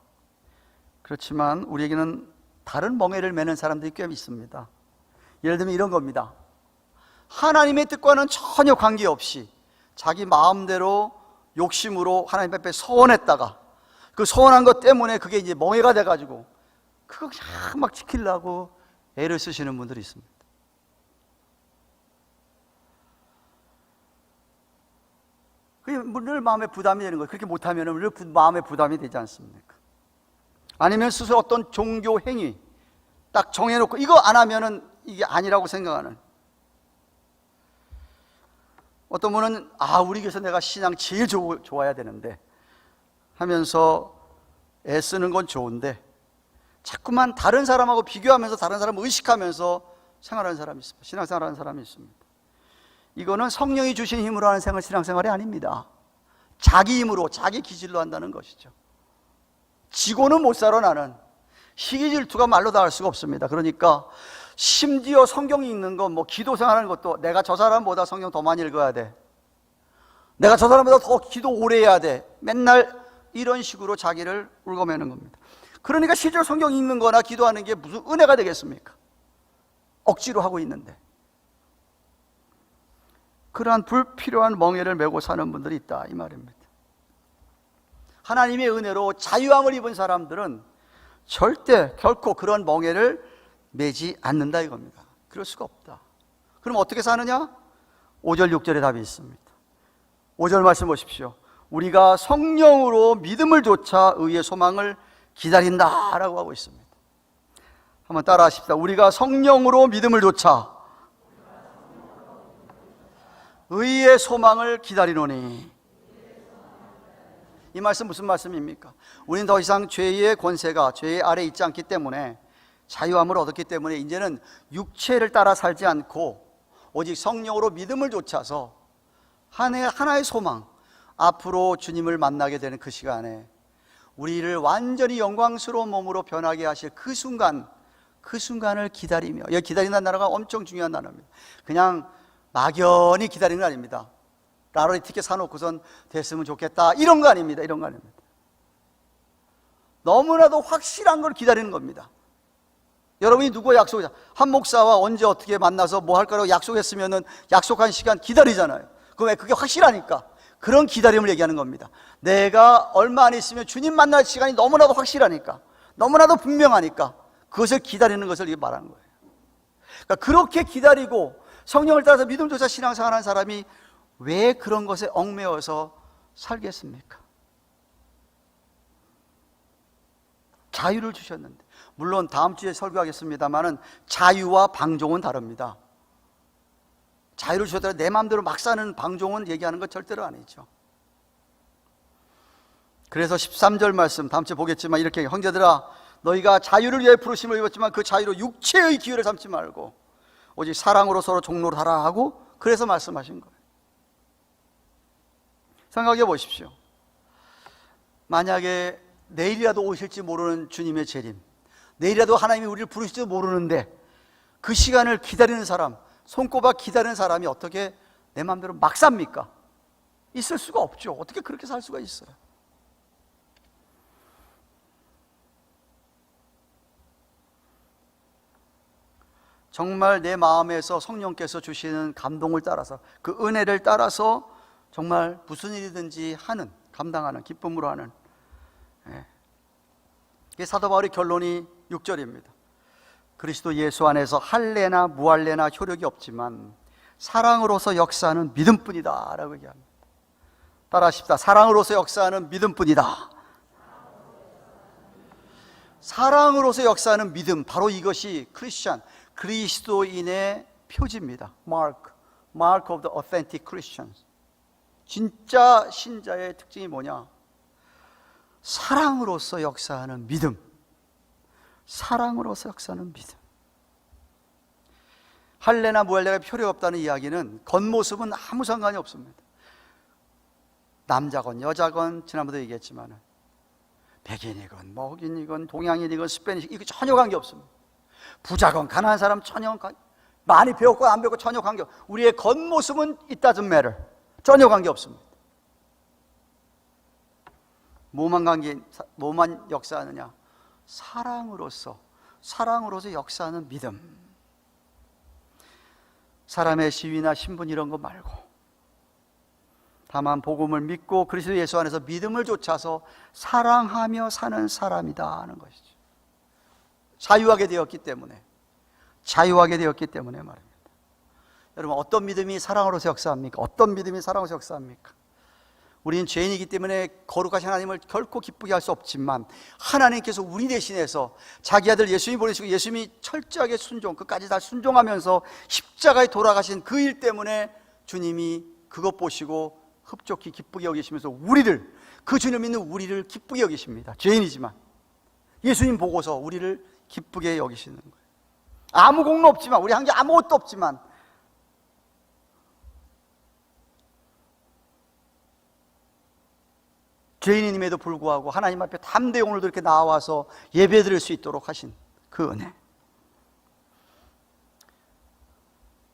그렇지만 우리에게는 다른 멍에를 매는 사람들이 꽤 있습니다. 예를 들면 이런 겁니다. 하나님의 뜻과는 전혀 관계없이 자기 마음대로 욕심으로 하나님 앞에 서원했다가 그 서원한 것 때문에 그게 이제 멍해가 돼가지고 그거 그냥 막 지키려고 애를 쓰시는 분들이 있습니다. 그게 늘 마음에 부담이 되는 거예요. 그렇게 못하면 늘 마음에 부담이 되지 않습니까? 아니면 스스로 어떤 종교 행위 딱 정해놓고 이거 안 하면은 이게 아니라고 생각하는, 어떤 분은 우리 교회에서 내가 신앙 제일 좋아야 되는데 하면서 애쓰는 건 좋은데 자꾸만 다른 사람하고 비교하면서 다른 사람을 의식하면서 생활하는 사람이 있습니다. 신앙생활하는 사람이 있습니다. 이거는 성령이 주신 힘으로 하는 신앙생활이 아닙니다. 자기 힘으로 자기 기질로 한다는 것이죠. 지고는 못 살아. 나는 시기 질투가 말로 다 할 수가 없습니다. 그러니까 심지어 성경 읽는 거, 뭐 기도 생활하는 것도 내가 저 사람보다 성경 더 많이 읽어야 돼, 내가 저 사람보다 더 기도 오래 해야 돼, 맨날 이런 식으로 자기를 울고매는 겁니다. 그러니까 실제로 성경 읽는 거나 기도하는 게 무슨 은혜가 되겠습니까? 억지로 하고 있는데. 그러한 불필요한 멍에를 메고 사는 분들이 있다 이 말입니다. 하나님의 은혜로 자유함을 입은 사람들은 절대 결코 그런 멍에를 매지 않는다 이겁니다. 그럴 수가 없다. 그럼 어떻게 사느냐? 5절 6절에 답이 있습니다. 5절 말씀 보십시오. 우리가 성령으로 믿음을 좇아 의의 소망을 기다린다라고 하고 있습니다. 한번 따라 하십시다. 우리가 성령으로 믿음을 좇아 의의 소망을 기다리노니. 이 말씀 무슨 말씀입니까? 우리는 더 이상 죄의 권세가 죄의 아래에 있지 않기 때문에, 자유함을 얻었기 때문에 이제는 육체를 따라 살지 않고 오직 성령으로 믿음을 좇아서 하나의 소망, 앞으로 주님을 만나게 되는 그 시간에 우리를 완전히 영광스러운 몸으로 변하게 하실 그 순간을 기다리며, 여기 기다린다는 단어가 엄청 중요한 단어입니다. 그냥 막연히 기다리는 거 아닙니다. 라로리 티켓 사놓고선 됐으면 좋겠다 이런 거 아닙니다. 이런 거 아닙니다. 너무나도 확실한 걸 기다리는 겁니다. 여러분이 누구와 약속이자, 한 목사와 언제 어떻게 만나서 뭐 할 거라고 약속했으면은 약속한 시간 기다리잖아요. 그럼 그게 확실하니까 그런 기다림을 얘기하는 겁니다. 내가 얼마 안 있으면 주님 만날 시간이 너무나도 확실하니까, 너무나도 분명하니까 그것을 기다리는 것을 이게 말하는 거예요. 그러니까 그렇게 기다리고 성령을 따라서 믿음조차 신앙생활하는 사람이 왜 그런 것에 얽매여서 살겠습니까? 자유를 주셨는데, 물론 다음 주에 설교하겠습니다만은 자유와 방종은 다릅니다. 자유를 주셨다고 내 마음대로 막 사는 방종은 얘기하는 것 절대로 아니죠. 그래서 13절 말씀 다음 주에 보겠지만 이렇게, 형제들아 너희가 자유를 위해 부르심을 입었지만 그 자유로 육체의 기회를 삼지 말고 오직 사랑으로 서로 종로를 하라 하고, 그래서 말씀하신 거예요. 생각해 보십시오. 만약에 내일이라도 오실지 모르는 주님의 재림, 내일이라도 하나님이 우리를 부르실지도 모르는데 그 시간을 기다리는 사람, 손꼽아 기다리는 사람이 어떻게 내 마음대로 막 삽니까? 있을 수가 없죠. 어떻게 그렇게 살 수가 있어요? 정말 내 마음에서 성령께서 주시는 감동을 따라서, 그 은혜를 따라서 정말 무슨 일이든지 하는, 감당하는, 기쁨으로 하는, 이게 사도 바울의 결론이 6절입니다. 그리스도 예수 안에서 할례나 무할례나 효력이 없지만 사랑으로서 역사하는 믿음뿐이다 라고 얘기합니다. 따라하십시다. 사랑으로서 역사하는 믿음뿐이다. 사랑으로서 역사하는 믿음, 바로 이것이 크리스찬, 그리스도인의 표지입니다. Mark of the authentic Christians. 진짜 신자의 특징이 뭐냐? 사랑으로서 역사하는 믿음. 사랑으로서 역사하는 믿음. 할례나 무할례가 필요 없다는 이야기는 겉모습은 아무 상관이 없습니다. 남자건 여자건, 지난번에 얘기했지만 백인이건 뭐 흑인이건 동양인이건 스페니시, 이거 전혀 관계없습니다. 부자건 가난한 사람 전혀 많이 배웠고 안 배웠고 전혀 관계없. 우리의 겉모습은 it doesn't matter. 전혀 관계없습니다. 뭐만 역사하느냐? 사랑으로서 역사하는 믿음. 사람의 지위나 신분 이런 거 말고 다만 복음을 믿고 그리스도 예수 안에서 믿음을 좇아서 사랑하며 사는 사람이다 하는 것이죠. 자유하게 되었기 때문에 말입니다. 여러분, 어떤 믿음이 사랑으로서 역사합니까? 어떤 믿음이 사랑으로서 역사합니까? 우리는 죄인이기 때문에 거룩하신 하나님을 결코 기쁘게 할 수 없지만 하나님께서 우리 대신해서 자기 아들 예수님이 보내시고 예수님이 철저하게 순종, 끝까지 다 순종하면서 십자가에 돌아가신 그 일 때문에 주님이 그것 보시고 흡족히 기쁘게 여기시면서 우리를, 그 주님 믿는 우리를 기쁘게 여기십니다. 죄인이지만 예수님 보고서 우리를 기쁘게 여기시는 거예요. 아무 공로 없지만, 우리 한 게 아무것도 없지만 죄인임에도 불구하고 하나님 앞에 담대히 오늘도 이렇게 나와서 예배드릴 수 있도록 하신 그 은혜.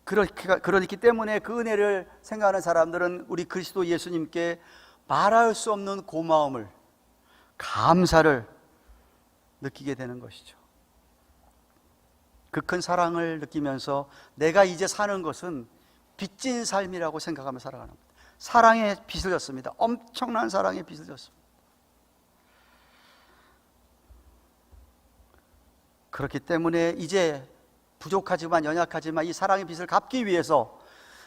그렇기 때문에 그 은혜를 생각하는 사람들은 우리 그리스도 예수님께 말할 수 없는 고마움을, 감사를 느끼게 되는 것이죠. 그 큰 사랑을 느끼면서 내가 이제 사는 것은 빚진 삶이라고 생각하며 살아가는 겁니다. 사랑의 빚을 졌습니다. 엄청난 사랑의 빚을 졌습니다. 그렇기 때문에 이제 부족하지만 연약하지만 이 사랑의 빚을 갚기 위해서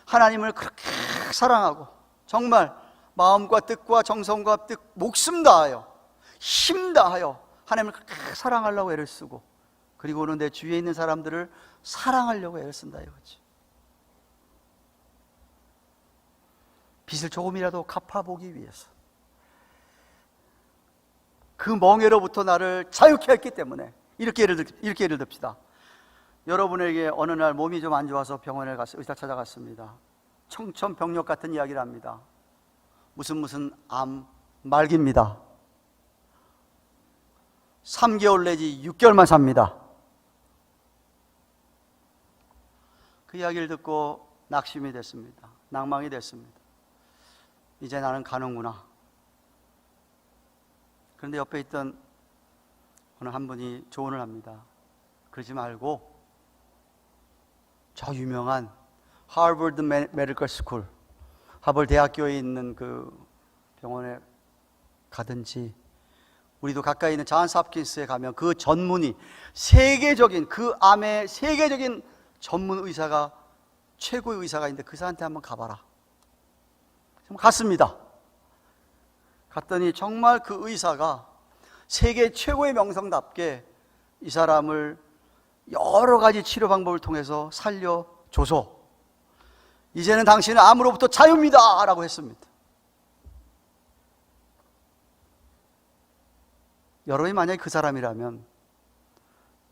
하나님을 그렇게 사랑하고 정말 마음과 뜻과 정성과 뜻, 목숨 다하여 힘 다하여 하나님을 그렇게 사랑하려고 애를 쓰고, 그리고는 내 주위에 있는 사람들을 사랑하려고 애를 쓴다 이거지. 빚을 조금이라도 갚아보기 위해서, 그 멍에로부터 나를 자유케 했기 때문에. 이렇게 예를 듭시다. 여러분에게 어느 날 몸이 좀 안 좋아서 병원에 가서 의사 찾아갔습니다. 청천벽력 같은 이야기를 합니다. 무슨 암 말기입니다. 3개월 내지 6개월만 삽니다. 그 이야기를 듣고 낙심이 됐습니다. 낭망이 됐습니다. 이제 나는 가는구나. 그런데 옆에 있던 어느 한 분이 조언을 합니다. 그러지 말고 저 유명한 하버드 메디컬 스쿨, 하버드 대학교에 있는 그 병원에 가든지, 우리도 가까이 있는 존스 홉킨스에 가면 그 전문의, 세계적인 그 암의 세계적인 전문 의사가, 최고의 의사가 있는데 그 사람한테 한번 가봐라. 갔습니다. 갔더니 정말 그 의사가 세계 최고의 명성답게 이 사람을 여러 가지 치료 방법을 통해서 살려줘서 이제는 당신은 암으로부터 자유입니다 라고 했습니다. 여러분이 만약에 그 사람이라면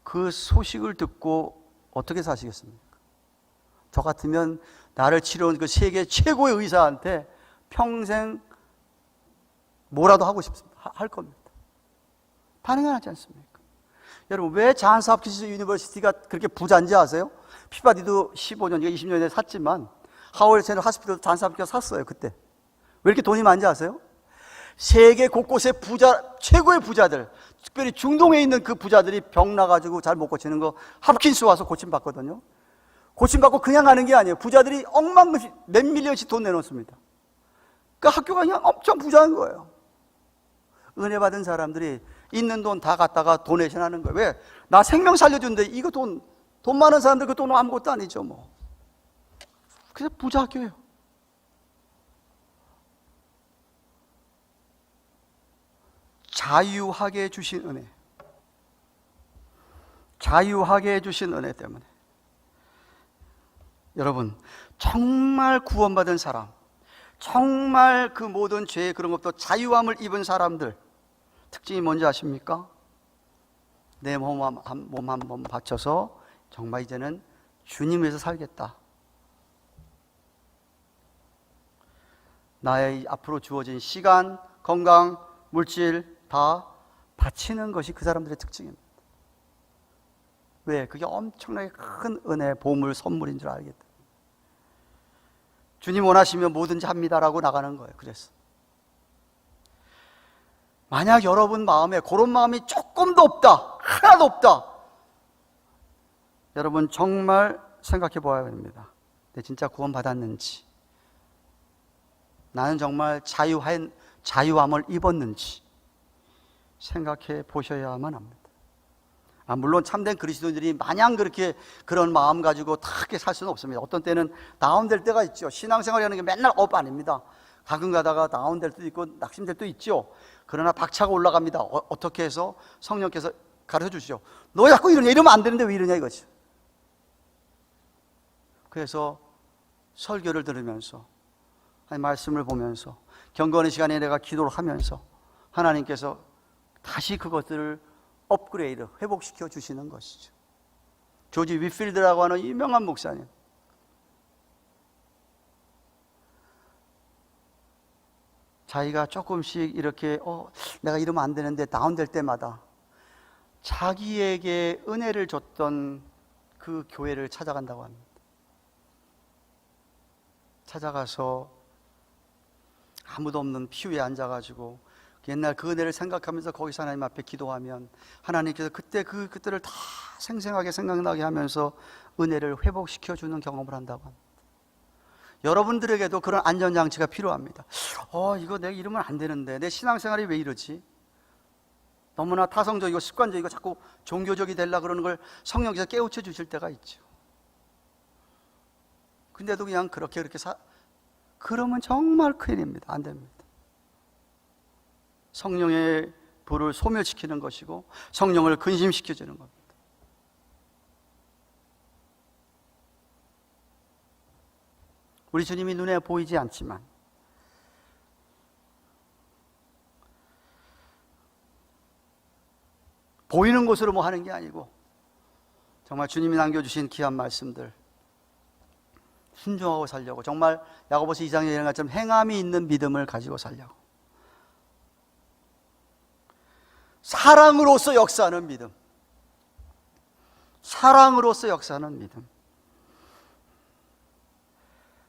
그 소식을 듣고 어떻게 사시겠습니까? 저 같으면 나를 치료한 그 세계 최고의 의사한테 평생 뭐라도 하고 싶습니다. 할 겁니다. 가능하지 않습니까? 여러분, 왜 존스 홉킨스 유니버시티가 그렇게 부자인지 아세요? 피바디도 15년, 20년에 샀지만 하워드 제너럴 하스피털도 존스 홉킨스가 샀어요. 그때 왜 이렇게 돈이 많은지 아세요? 세계 곳곳의 부자, 최고의 부자들, 특별히 중동에 있는 그 부자들이 병 나가지고 잘 못 고치는 거 홉킨스 와서 고침받거든요. 고침받고 그냥 가는 게 아니에요. 부자들이 억만금씩, 몇 밀리언씩 돈 내놓습니다. 그 학교가 그냥 엄청 부자인 거예요. 은혜 받은 사람들이 있는 돈 다 갖다가 도네이션 하는 거예요. 왜? 나 생명 살려준데 이거 돈 많은 사람들 그 돈은 아무것도 아니죠 뭐. 그래서 부자 학교예요. 자유하게 해주신 은혜, 자유하게 해주신 은혜 때문에 여러분, 정말 구원받은 사람, 정말 그 모든 죄의 그런 것도 자유함을 입은 사람들 특징이 뭔지 아십니까? 내 몸 한번 바쳐서 정말 이제는 주님 위해서 살겠다. 나의 앞으로 주어진 시간, 건강, 물질 다 바치는 것이 그 사람들의 특징입니다. 왜? 그게 엄청나게 큰 은혜, 보물, 선물인 줄 알겠다. 주님 원하시면 뭐든지 합니다라고 나가는 거예요. 그래서 만약 여러분 마음에 그런 마음이 조금도 없다, 하나도 없다, 여러분 정말 생각해 보아야 됩니다. 내 진짜 구원 받았는지, 나는 정말 자유함을 입었는지 생각해 보셔야만 합니다. 물론 참된 그리스도인들이 마냥 그렇게 그런 마음 가지고 다 그렇게 살 수는 없습니다. 어떤 때는 다운될 때가 있죠. 신앙생활이라는 게 맨날 업 아닙니다. 가끔 가다가 다운될 때도 있고 낙심될 때도 있죠. 그러나 박차가 올라갑니다. 어떻게 해서? 성령께서 가르쳐 주시죠. 너 자꾸 이러면 안 되는데 왜 이러냐 이거지. 그래서 설교를 들으면서, 말씀을 보면서, 경건의 시간에 내가 기도를 하면서 하나님께서 다시 그것들을 업그레이드, 회복시켜 주시는 것이죠. 조지 위필드라고 하는 유명한 목사님, 자기가 조금씩 이렇게 내가 이러면 안 되는데 다운될 때마다 자기에게 은혜를 줬던 그 교회를 찾아간다고 합니다. 찾아가서 아무도 없는 피우에 앉아가지고 옛날 그 은혜를 생각하면서 거기서 하나님 앞에 기도하면 하나님께서 그때를 다 생생하게 생각나게 하면서 은혜를 회복시켜주는 경험을 한다고 합니다. 여러분들에게도 그런 안전장치가 필요합니다. 이거 내가 이러면 안 되는데 내 신앙생활이 왜 이러지? 너무나 타성적이고 습관적이고 자꾸 종교적이 되려고 그러는 걸 성령께서 깨우쳐 주실 때가 있죠. 근데도 그냥 그렇게 그러면 정말 큰일입니다. 안 됩니다. 성령의 불을 소멸시키는 것이고 성령을 근심시켜주는 겁니다. 우리 주님이 눈에 보이지 않지만 보이는 것으로 뭐 하는 게 아니고 정말 주님이 남겨주신 귀한 말씀들 순종하고 살려고, 정말 야고보서 2장에 이런 것처럼 행함이 있는 믿음을 가지고 살려고, 사랑으로서 역사하는 믿음, 사랑으로서 역사하는 믿음,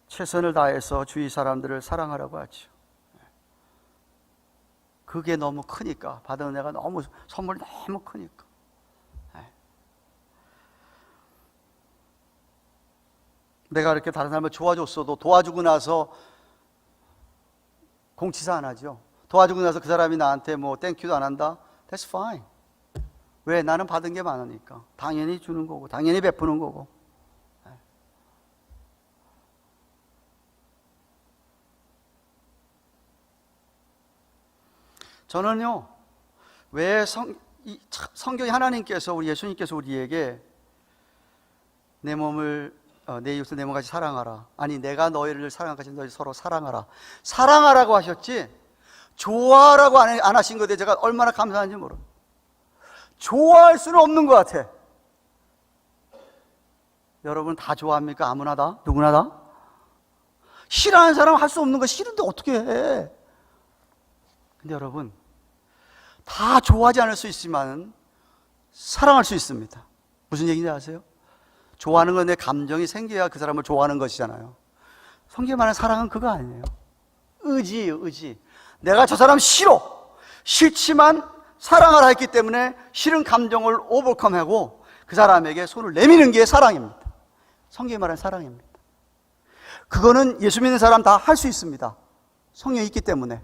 최선을 다해서 주위 사람들을 사랑하라고 하죠. 그게 너무 크니까, 받은 은혜가 너무, 선물이 너무 크니까. 내가 이렇게 다른 사람을 도와줬어도 도와주고 나서 공치사 안 하죠. 도와주고 나서 그 사람이 나한테 뭐 땡큐도 안 한다? That's fine. 왜? 나는 받은 게 많으니까. 당연히 주는 거고, 당연히 베푸는 거고. 저는요, 왜 성경이 하나님께서, 우리 예수님께서 우리에게 내 몸을 내 이웃을 내 몸같이 사랑하라, 아니 내가 너희를 사랑하듯이 너희 서로 사랑하라, 사랑하라고 하셨지 좋아하라고 안 하신 것에 제가 얼마나 감사한지 모릅니다. 좋아할 수는 없는 것 같아. 여러분 다 좋아합니까? 아무나 다? 누구나 다? 싫어하는 사람은 할 수 없는 거, 싫은데 어떻게 해? 근데 여러분 다 좋아하지 않을 수 있지만 사랑할 수 있습니다. 무슨 얘기인지 아세요? 좋아하는 건 내 감정이 생겨야 그 사람을 좋아하는 것이잖아요. 성경에 말하는 사랑은 그거 아니에요. 의지예요, 의지. 내가 저 사람 싫지만 사랑을 했기 때문에 싫은 감정을 오버컴하고 그 사람에게 손을 내미는 게 사랑입니다. 성경에 말하는 사랑입니다. 그거는 예수 믿는 사람 다 할 수 있습니다. 성령이 있기 때문에.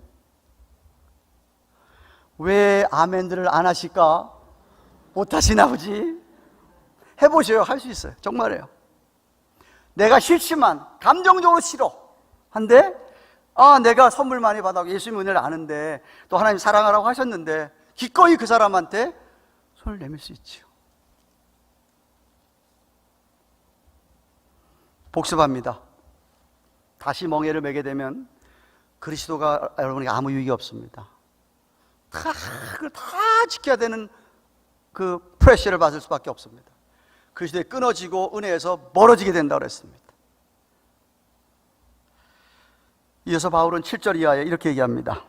왜 아멘들을 안 하실까? 못하시나 보지? 해보세요. 할 수 있어요. 정말이에요. 내가 싫지만 감정적으로 싫어 한데, 내가 선물 많이 받아 예수님 은혜를 아는데 또 하나님 사랑하라고 하셨는데 기꺼이 그 사람한테 손을 내밀 수 있죠. 복습합니다. 다시 멍에를 매게 되면 그리스도가 여러분에게 아무 유익이 없습니다. 다 지켜야 되는 그 프레셔를 받을 수밖에 없습니다. 그리스도에 끊어지고 은혜에서 멀어지게 된다고 그랬습니다. 이어서 바울은 7절 이하에 이렇게 얘기합니다.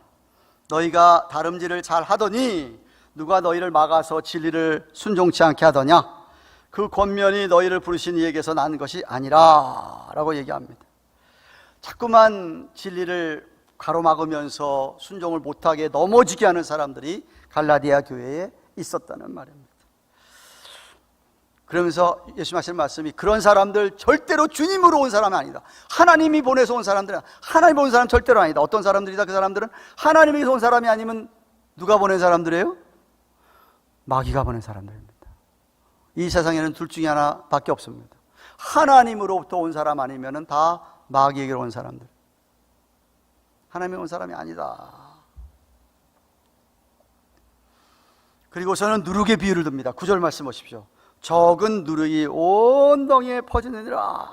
너희가 다름질을 잘 하더니 누가 너희를 막아서 진리를 순종치 않게 하더냐? 그 권면이 너희를 부르신 이에게서 난 것이 아니라 라고 얘기합니다. 자꾸만 진리를 가로막으면서 순종을 못하게 넘어지게 하는 사람들이 갈라디아 교회에 있었다는 말입니다. 그러면서 예수님 하시는 말씀이, 그런 사람들 절대로 주님으로 온 사람이 아니다. 하나님이 보내서 온 사람들은, 하나님 보낸 사람 절대로 아니다. 어떤 사람들이다? 그 사람들은 하나님이 온 사람이 아니면 누가 보낸 사람들이에요? 마귀가 보낸 사람들입니다. 이 세상에는 둘 중에 하나밖에 없습니다. 하나님으로부터 온 사람 아니면 다 마귀에게로 온 사람들. 하나님이 온 사람이 아니다. 그리고서는 누룩의 비유를 듭니다. 9절 말씀 보십시오. 적은 누룩이 온 덩이에 퍼지느니라.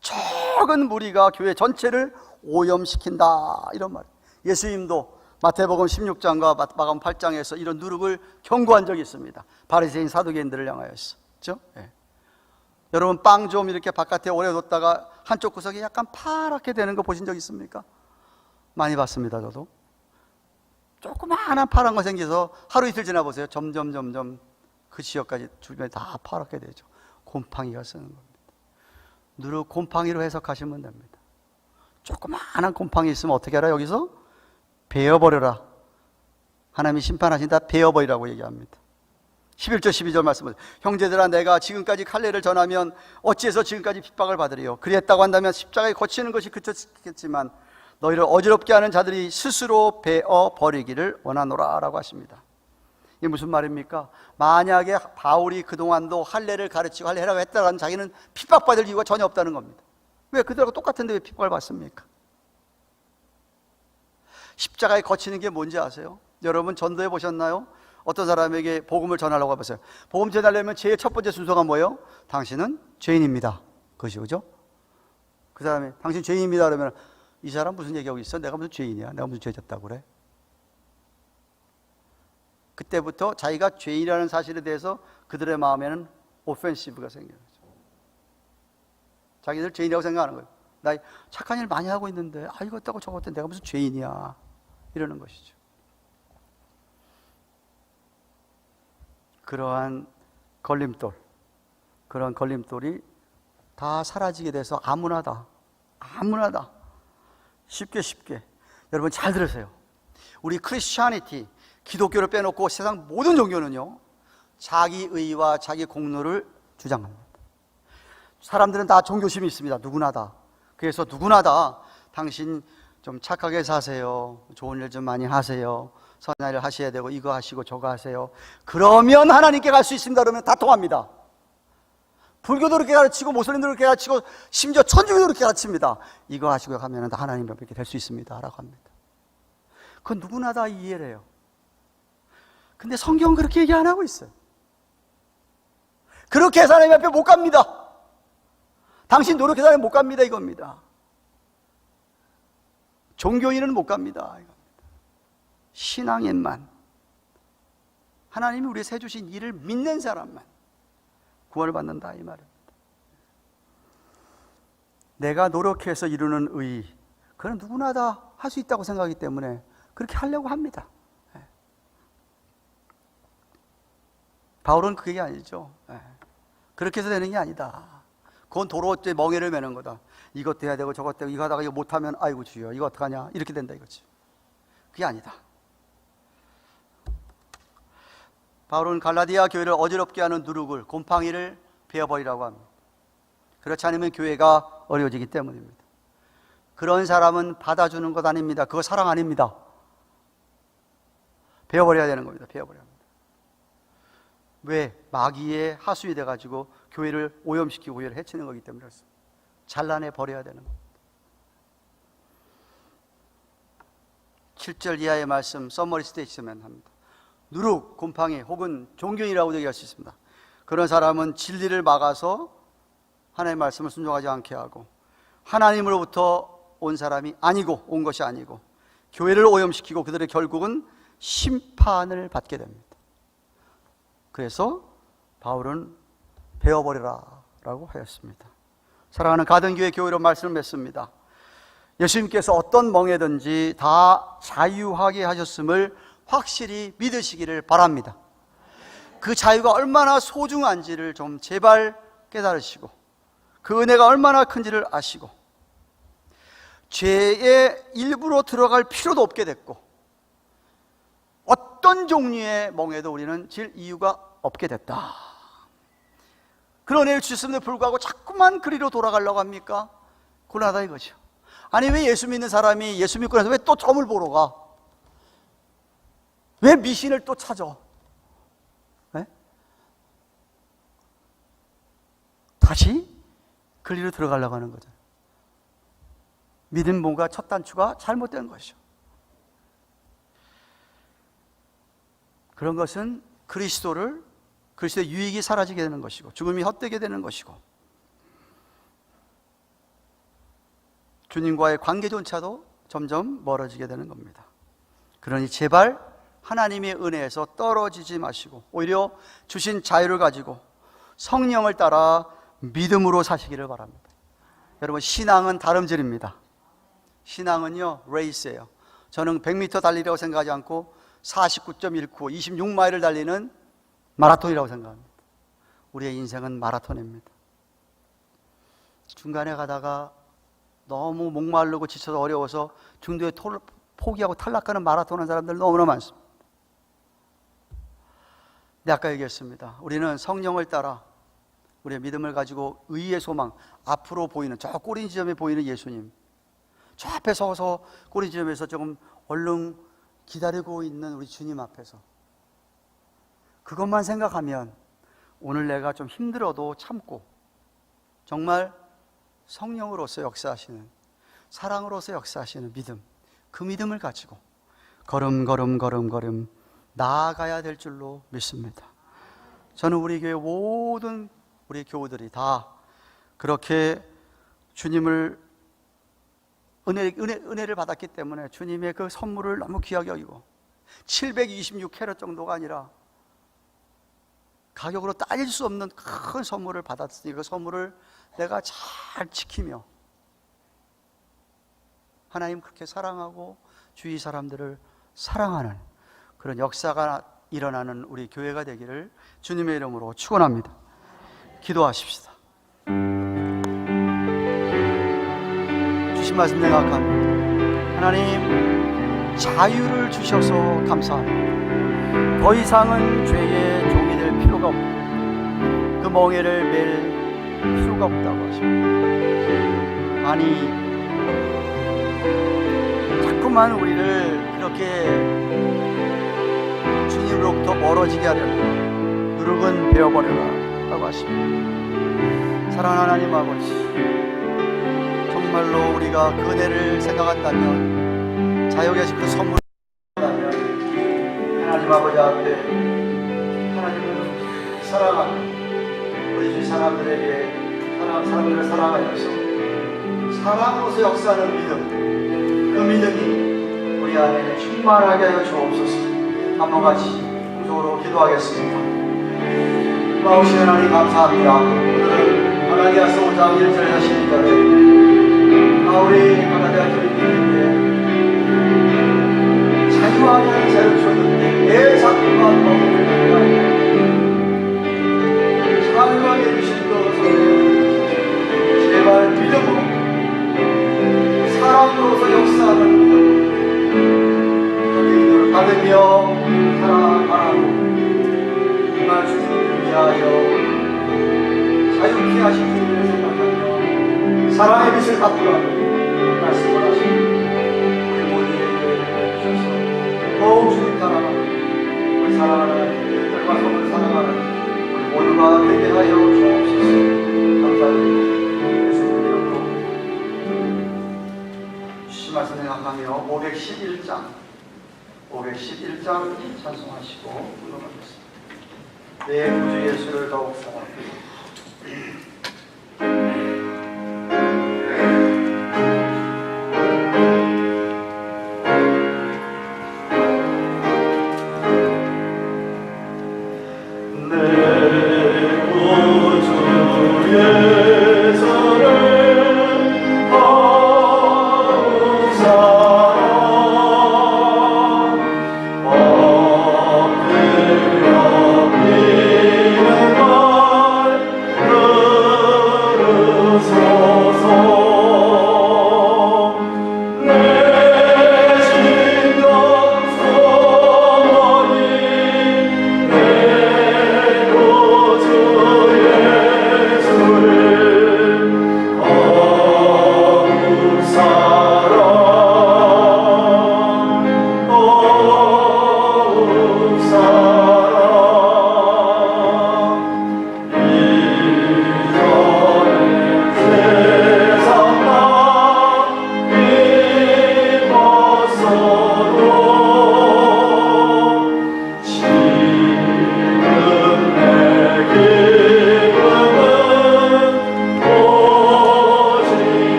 적은 무리가 교회 전체를 오염시킨다, 이런 말. 예수님도 마태복음 16장과 마가복음 8장에서 이런 누룩을 경고한 적이 있습니다. 바리새인 사두개인들을 향하여서. 그렇죠? 네. 여러분 빵 좀 이렇게 바깥에 오래 뒀다가 한쪽 구석이 약간 파랗게 되는 거 보신 적 있습니까? 많이 봤습니다. 저도. 조그마한 파란 거 생겨서 하루 이틀 지나 보세요. 점점 그 지역까지 주변에 다 파랗게 되죠. 곰팡이가 쓰는 겁니다. 누룩 곰팡이로 해석하시면 됩니다. 조그마한 곰팡이 있으면 어떻게 하라? 여기서 베어버려라. 하나님이 심판하신다. 베어버리라고 얘기합니다. 11절 12절 말씀을, 형제들아 내가 지금까지 칼례를 전하면 어찌해서 지금까지 핍박을 받으리요? 그리했다고 한다면 십자가에 거치는 것이 그쳤겠지만 너희를 어지럽게 하는 자들이 스스로 베어버리기를 원하노라 라고 하십니다. 이게 무슨 말입니까? 만약에 바울이 그동안도 할례를 가르치고 할례라고 했다면 자기는 핍박받을 이유가 전혀 없다는 겁니다. 왜? 그들하고 똑같은데 왜 핍박을 받습니까? 십자가에 거치는 게 뭔지 아세요? 여러분 전도해 보셨나요? 어떤 사람에게 복음을 전하려고 해보세요. 복음 전하려면 제일 첫 번째 순서가 뭐예요? 당신은 죄인입니다. 그것이 그죠? 그 사람이 당신 죄인입니다 그러면 이 사람 무슨 얘기하고 있어? 내가 무슨 죄인이야? 내가 무슨 죄 졌다고 그래? 그때부터 자기가 죄인이라는 사실에 대해서 그들의 마음에는 오펜시브가 생겨요. 자기들 죄인이라고 생각하는 거예요. 나 착한 일 많이 하고 있는데 이것 때고 저것 때문에 내가 무슨 죄인이야 이러는 것이죠. 그러한 걸림돌, 그런 걸림돌이 다 사라지게 돼서 아무나 다 쉽게 여러분 잘 들으세요. 우리 크리스천이티, 기독교를 빼놓고 세상 모든 종교는요 자기 의와 자기 공로를 주장합니다. 사람들은 다 종교심이 있습니다. 누구나 다. 그래서 누구나 다 당신 좀 착하게 사세요, 좋은 일 좀 많이 하세요, 선한 일을 하셔야 되고 이거 하시고 저거 하세요, 그러면 하나님께 갈 수 있습니다 그러면 다 통합니다. 불교도 그렇게 가르치고 모슬림도 그렇게 가르치고 심지어 천주교도 그렇게 가르칩니다. 이거 하시고 가면 다 하나님 앞에 될 수 있습니다 라고 합니다. 그건 누구나 다 이해를 해요. 근데 성경은 그렇게 얘기 안 하고 있어요. 그렇게 해서 하나님 앞에 못 갑니다. 당신 노력해서 하나님 못 갑니다 이겁니다. 종교인은 못 갑니다 이겁니다. 신앙인만, 하나님이 우리에게 해주신 일을 믿는 사람만 구원을 받는다 이 말입니다. 내가 노력해서 이루는 의, 그건 누구나 다 할 수 있다고 생각하기 때문에 그렇게 하려고 합니다. 바울은 그게 아니죠. 그렇게 해서 되는 게 아니다. 그건 도로에 멍에를 매는 거다. 이것도 해야 되고 저것도 해야 되고 이거 하다가 이거 못하면 아이고 주여 이거 어떡하냐 이렇게 된다 이거지. 그게 아니다. 바울은 갈라디아 교회를 어지럽게 하는 누룩을, 곰팡이를 베어버리라고 합니다. 그렇지 않으면 교회가 어려워지기 때문입니다. 그런 사람은 받아주는 것 아닙니다. 그거 사랑 아닙니다. 베어버려야 되는 겁니다. 베어버려야 합니다. 왜? 마귀의 하수이 돼가지고 교회를 오염시키고 교회를 해치는 거기 때문에 그렇습니다. 잘라내 버려야 되는 겁니다. 7절 이하의 말씀 서머리 스테이트먼 합니다. 누룩, 곰팡이 혹은 종교인이라고 얘기할 수 있습니다. 그런 사람은 진리를 막아서 하나님의 말씀을 순종하지 않게 하고 하나님으로부터 온 사람이 아니고 온 것이 아니고 교회를 오염시키고 그들의 결국은 심판을 받게 됩니다. 그래서 바울은 베어버리라 라고 하였습니다. 사랑하는 가든교회 교회로 말씀을 맺습니다. 예수님께서 어떤 멍에든지 다 자유하게 하셨음을 확실히 믿으시기를 바랍니다. 그 자유가 얼마나 소중한지를 좀 제발 깨달으시고 그 은혜가 얼마나 큰지를 아시고 죄의 일부로 들어갈 필요도 없게 됐고 어떤 종류의 멍에도 우리는 질 이유가 없게 됐다. 그런 은혜를 주셨음에도 불구하고 자꾸만 그리로 돌아가려고 합니까? 곤란하다 이거죠. 아니 왜 예수 믿는 사람이 예수 믿고 나서 왜 또 점을 보러 가? 왜 미신을 또 찾아? 네? 다시 그리로 들어가려고 하는 거죠. 믿음 뭔가 첫 단추가 잘못된 것이죠. 그런 것은 그리스도의 유익이 사라지게 되는 것이고 죽음이 헛되게 되는 것이고 주님과의 관계조차도 점점 멀어지게 되는 겁니다. 그러니 제발 하나님의 은혜에서 떨어지지 마시고 오히려 주신 자유를 가지고 성령을 따라 믿음으로 사시기를 바랍니다. 여러분 신앙은 다름질입니다. 신앙은요 레이스예요. 저는 100m 달리라고 생각하지 않고 49.19 26마일을 달리는 마라톤이라고 생각합니다. 우리의 인생은 마라톤입니다. 중간에 가다가 너무 목마르고 지쳐서 어려워서 중도에 포기하고 탈락하는 마라톤 하는 사람들 너무나 많습니다. 근데 아까 얘기했습니다. 우리는 성령을 따라 우리의 믿음을 가지고 의의 소망, 앞으로 보이는 저 꼬리 지점에 보이는 예수님, 저 앞에 서서 꼬리 지점에서 조금 얼른 기다리고 있는 우리 주님 앞에서 그것만 생각하면 오늘 내가 좀 힘들어도 참고 정말 성령으로서 역사하시는, 사랑으로서 역사하시는 믿음, 그 믿음을 가지고 걸음 나아가야 될 줄로 믿습니다. 저는 우리 교회 모든 우리 교우들이 다 그렇게 주님을 은혜를 받았기 때문에 주님의 그 선물을 너무 귀하게 여기고 726캐럿 정도가 아니라 가격으로 따질 수 없는 큰 선물을 받았으니 그 선물을 내가 잘 지키며 하나님 그렇게 사랑하고 주위 사람들을 사랑하는 그런 역사가 일어나는 우리 교회가 되기를 주님의 이름으로 축원합니다. 기도하십시다. 주신 말씀 생각합니다. 하나님 자유를 주셔서 감사합니다. 더 이상은 죄의 종이 될 필요가 없고 그 멍에를 맬 필요가 없다고 하십니다. 아니 자꾸만 우리를 그렇게 주님으로부터 멀어지게 하려는 누룩은 베어버려라 라고 하십니다. 사랑하는 하나님 아버지, 정말로 우리가 그 은혜를 생각한다면 자유에 계신 그 선물을 한다면 하나님 아버지 앞에 하나님을 사랑하는 우리 주위 사람들에게 사람들을 사랑하여서 사랑으로서 역사하는 믿음, 그 믿음이 우리 안에 충만하게 하여 주옵소서. 한번 같이 공적으로 기도하겠습니다. 고마우신 하나님 감사합니다. 오늘은 갈라디아서 5장 1절에서 12절에 우리 갈라디아 교인들에게 자유하게 하는 자유를 주셨는데 왜 자꾸만 먹음을 자유하게 해주신 것을 제발 믿음으로 사랑으로서 역사하는 믿음 받으며 살아가라고 정말 주님을 위하여 자유케 하신 주님을 생각하며 사랑의 빛을 갖추라고 말씀을 하시니 우리 모두에게 주셔서 더욱 주님 사랑하는 우리 사랑하는 들과 성을 사랑하는 우리 모두가 되게 하여 주옵소서. 감사드립니다. 예수님 이름으로 주신 말씀 생각하며 511장 찬송하시고 운동하겠습니다. 내 구주 예수를 더욱 사랑합니다. 내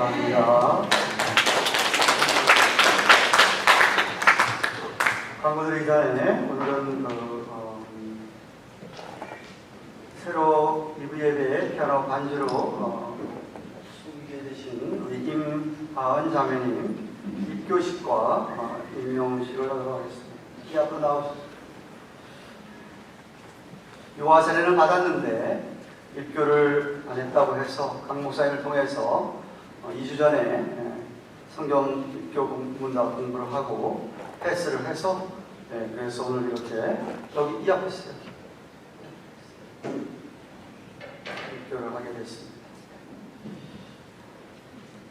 감사합니다. 광고 드리기 전에 오늘은 새로 이브예배 피아노 반주로 수기해 주신 우리 임하은 자매님 입교식과 임명식을 하도록 하겠습니다. 이 앞으로 나오십시오. 유아 세례는 받았는데 입교를 안 했다고 해서 강 목사님을 통해서 2주 전에 성경 입교 문답 공부를 하고 패스를 해서 그래서 오늘 이렇게 여기 이 앞에 있어요. 입교를 하게 됐습니다.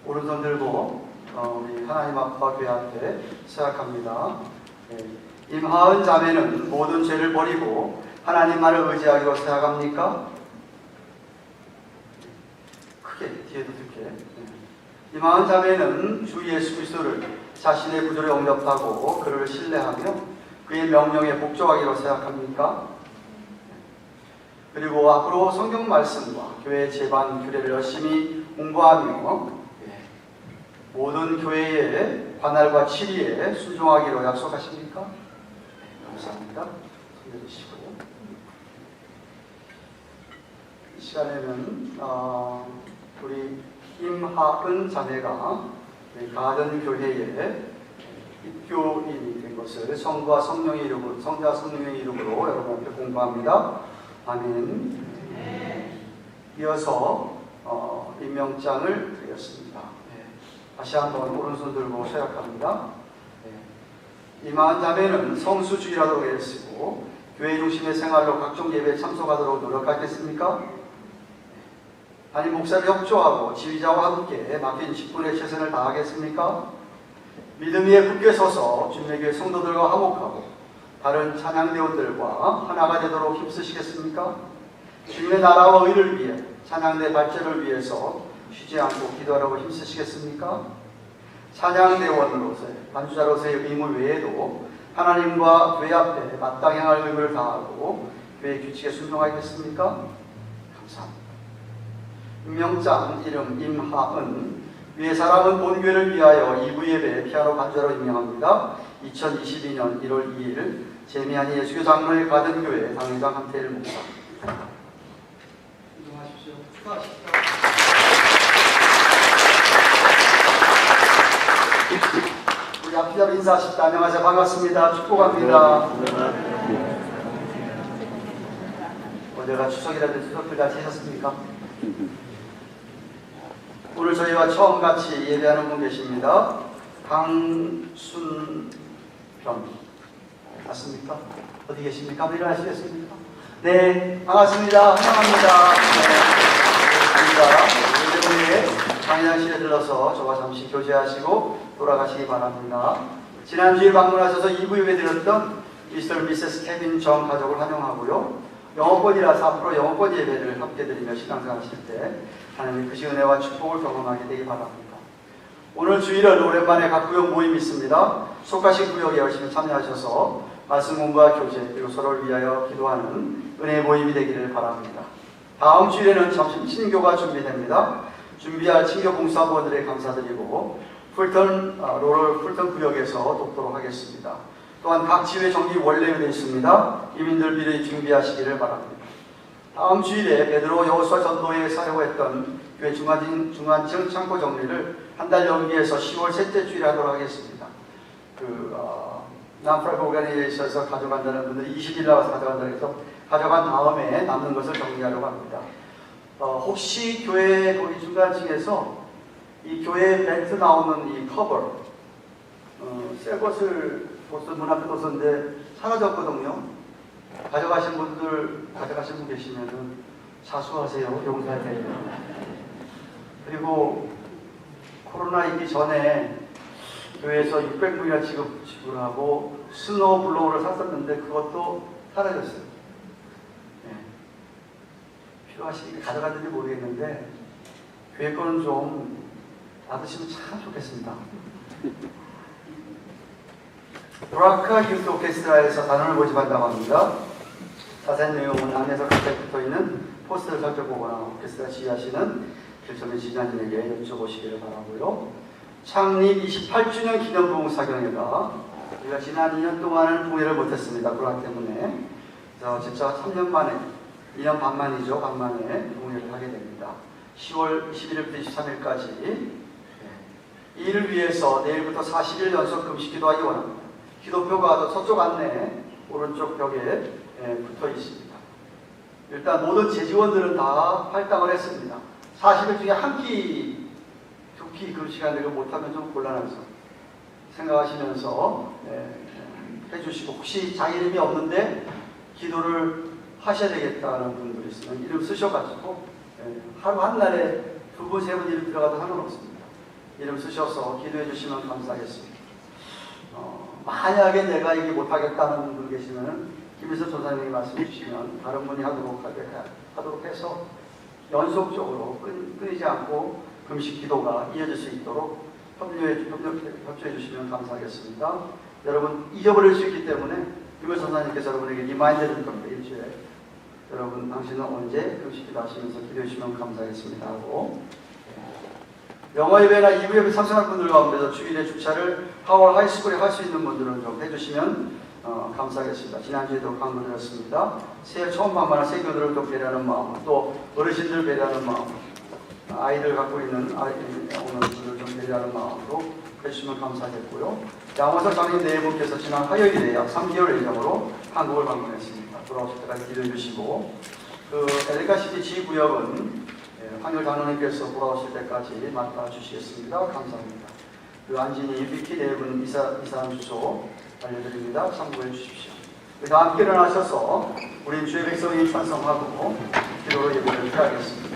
오른손 들고 우리 하나님 아빠 교회 앞에 생각합니다. 임하은 자매는 모든 죄를 버리고 하나님만을 의지하기로 생각합니까? 크게 뒤에도 듣게. 임하은 자매는 주 예수 그리스도를 자신의 구조에 영접하고 그를 신뢰하며 그의 명령에 복종하기로 생각합니까? 그리고 앞으로 성경 말씀과 교회 제반 규례를 열심히 공부하며 모든 교회의 관할과 치리에 순종하기로 약속하십니까? 감사합니다. 손내주시고 이 시간에는 우리 임하은 자매가 가든 교회에 입교인이 된 것을 성부와 성령의 이름으로, 성자와 성령의 이름으로 여러분한테 공부합니다. 아멘. 이어서 임명장을 드렸습니다. 다시 한번 오른손 들고 서약합니다. 임하은 자매는 성수주의라도 애쓰고 교회 중심의 생활로 각종 예배에 참석하도록 노력하겠습니까? 담임 목사를 협조하고 지휘자와 함께 맡긴 직분의 최선을 다하겠습니까? 믿음 위에 굳게 서서 준례교회 성도들과 화목하고 다른 찬양대원들과 하나가 되도록 힘쓰시겠습니까? 주님의 나라와 의를 위해 찬양대 발전을 위해서 쉬지 않고 기도하라고 힘쓰시겠습니까? 찬양대원으로서의 반주자로서의 의무 외에도 하나님과 교회 앞에 마땅히 행할 의무를 다하고 교회 규칙에 순종하겠습니까? 감사합니다. 임명장 이름 임하은 위에 사람은 본교회를 위하여 2부 예배 피아노 반주자로 임명합니다. 2022년 1월 2일 재미안이 예수교 장로의 가든교회 당회장 한태일 목사. 이동하십시오. 축하하십시오. 우리 앞뒤자로 인사하십시다. 안녕하세요. 반갑습니다. 축복합니다. 어제가 추석이라는데 추석들 잘 지내셨습니까? 오늘 저희와 처음 같이 예배하는 분 계십니다. 강순병 맞습니까? 어디 계십니까? 한번 일어나시겠습니까? 네, 반갑습니다. 환영합니다. 네, 반갑습니다. 강의장실에 들러서 저와 잠시 교제하시고 돌아가시기 바랍니다. 지난주에 방문하셔서 2부 예배 드렸던 미스터 미세스 케빈 정 가족을 환영하고요. 영어권이라서 앞으로 영어권 예배를 함께 드리며 신앙생활 하실 때 하나님의 그 은혜와 축복을 경험하게 되기 바랍니다. 오늘 주일은 오랜만에 각 구역 모임이 있습니다. 속하신 구역에 열심히 참여하셔서 말씀 공부와 교제 그리고 서로를 위하여 기도하는 은혜의 모임이 되기를 바랍니다. 다음 주일에는 점심 친교가 준비됩니다. 준비할 친교 봉사부원들에 감사드리고 로럴 풀턴 구역에서 돕도록 하겠습니다. 또한 각 지회 정기 원래되어 있습니다. 이민들 미리 준비하시기를 바랍니다. 다음 주일에 베드로 여호수아 전도회에 사용했던 교회 중간층 창고 정리를 한 달 연기해서 10월 셋째 주일에 하도록 하겠습니다. 남프라이브 오가니제이션에서 가져간다는 분들이 20일 나와서 가져간다고 해서 가져간 다음에 남는 것을 정리하려고 합니다. 혹시 교회 거기 중간층에서 이 교회 벤트 나오는 이 커버 새 것을 문 앞에 뒀었는데 사라졌거든요. 가져가신 분 계시면은 자수하세요. 용서해야 돼요. 그리고 코로나 있기 전에 교회에서 600불이나 지불하고 스노우 블로우를 샀었는데 그것도 사라졌어요. 네. 필요하시니까 가져갔는지 모르겠는데 교회 거는 좀 놔두시면 참 좋겠습니다. 브라카 유스 오케스트라에서 단원을 모집한다고 합니다. 자세한 내용은 안에서 각각 붙어있는 포스터를 살펴보거나 오케스트라 지휘하시는 길성의 지자님에게 여쭤보시기를 바라고요. 창립 28주년 기념 부흥사경회가 우리가 지난 2년 동안은 동의를 못했습니다. 코로나 때문에. 그래서 진짜 3년 만에, 2년 반 만이죠. 반 만에 동의를 하게 됩니다. 10월 21일부터 23일까지 이 일을 위해서 내일부터 40일 연속 금식 기도하기 원합니다. 기도표가 서쪽 안내 오른쪽 벽에 붙어 있습니다. 일단 모든 재직원들은 다 할당을 했습니다. 40일 중에 한 끼, 두 끼 금식 안 되고 못하면 좀 곤란해서 생각하시면서 해주시고, 혹시 자기 이름이 없는데 기도를 하셔야 되겠다는 분들이 있으면 이름 쓰셔가지고 하루 한 날에 2분, 3분 이름 들어가도 상관없습니다. 이름 쓰셔서 기도해 주시면 감사하겠습니다. 만약에 내가 이게 못하겠다는 분 계시면 김일성 전사님이 말씀해 주시면 다른 분이 하도록 해서 연속적으로 끊이지 않고 금식 기도가 이어질 수 있도록 협조해 주시면 감사하겠습니다. 여러분 잊어버릴 수 있기 때문에 김일성 전사님께서 여러분에게 리마인드 해줄 겁니다. 일주일에. 여러분 당신은 언제 금식 기도 하시면서 기도해 주시면 감사하겠습니다 하고, 영어 예배나 2부 예배 참석할 분들 가운데서 주일에 주차를 하월 하이스쿨에 할 수 있는 분들은 좀 해주시면 감사하겠습니다. 지난주에도 강조드렸습니다. 새해 처음 만나는 세교들을 또 배려하는 마음, 또 어르신들 배려하는 마음, 아이들 갖고 있는 오는 분들 좀 배려하는 마음으로 해주시면 감사하겠고요. 양호석 장님 네 분께서 지난 화요일에 약 3개월 예정으로 한국을 방문했습니다. 돌아오실 때까지 기도해 주시고, 그 엘리카시티 지구역은 황열 장로님께서 돌아오실 때까지 맡아주시겠습니다. 감사합니다. 그 안진이 위키 네 분 이사람 주소 알려드립니다. 참고해 주십시오. 다 함께 일어나셔서 우리 주의 백성이 찬송하고 기도로 예배를 드리겠습니다.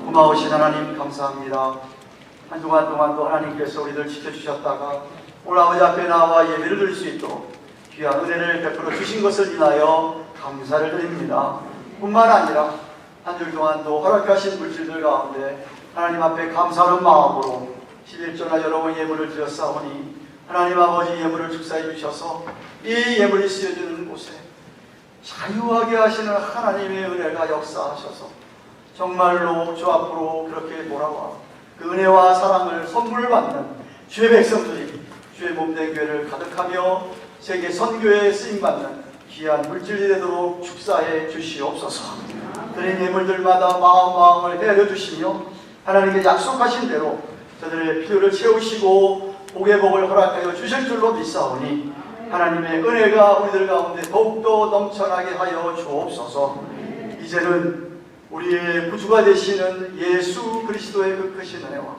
고마우신 하나님 감사합니다. 한 주간 동안 또 하나님께서 우리들 지켜주셨다가 오늘 아버지 앞에 나와 예배를 드릴 수 있도록 귀한 은혜를 베풀어 주신 것을 인하여 감사를 드립니다. 뿐만 아니라 한 주 동안도 허락하신 물질들 가운데 하나님 앞에 감사하는 마음으로 11조나 여러 번 예물을 드렸사오니 하나님 아버지 예물을 축사해 주셔서 이 예물이 쓰여지는 곳에 자유하게 하시는 하나님의 은혜가 역사하셔서 정말로 주 앞으로 그렇게 돌아와 그 은혜와 사랑을 선물을 받는 주의 백성들이 주의 몸된 교회를 가득하며 세계 선교에 쓰임받는 귀한 물질이 되도록 축사해 주시옵소서. 드린 예물들마다 마음을 헤아려주시며 하나님께 약속하신 대로 저들의 필요를 채우시고 복의 복을 허락하여 주실 줄로 믿사오니 하나님의 은혜가 우리들 가운데 더욱더 넘쳐나게 하여 주옵소서. 이제는 우리의 구주가 되시는 예수 그리스도의 그 크신 은혜와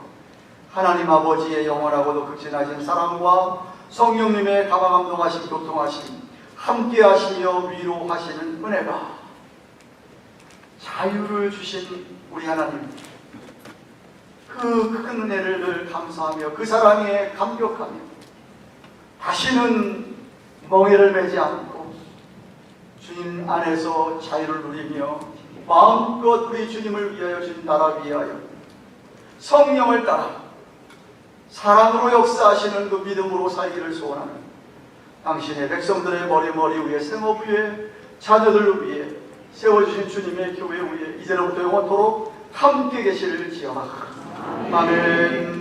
하나님 아버지의 영원하고도 극진하신 사랑과 성령님의 감화감동하심 교통하심 함께 하시며 위로하시는 은혜가 자유를 주신 우리 하나님 그 큰 은혜를 늘 감사하며 그 사랑에 감격하며 다시는 멍에를 매지 않고 주님 안에서 자유를 누리며 마음껏 우리 주님을 위하여 주님 나라 위하여 성령을 따라 사랑으로 역사하시는 그 믿음으로 살기를 소원하는 당신의 백성들의 머리 위에 생업 위에 자녀들 위에 세워주신 주님의 교회 위에 이제로부터 영원토록 함께 계시를 지어라. 아멘.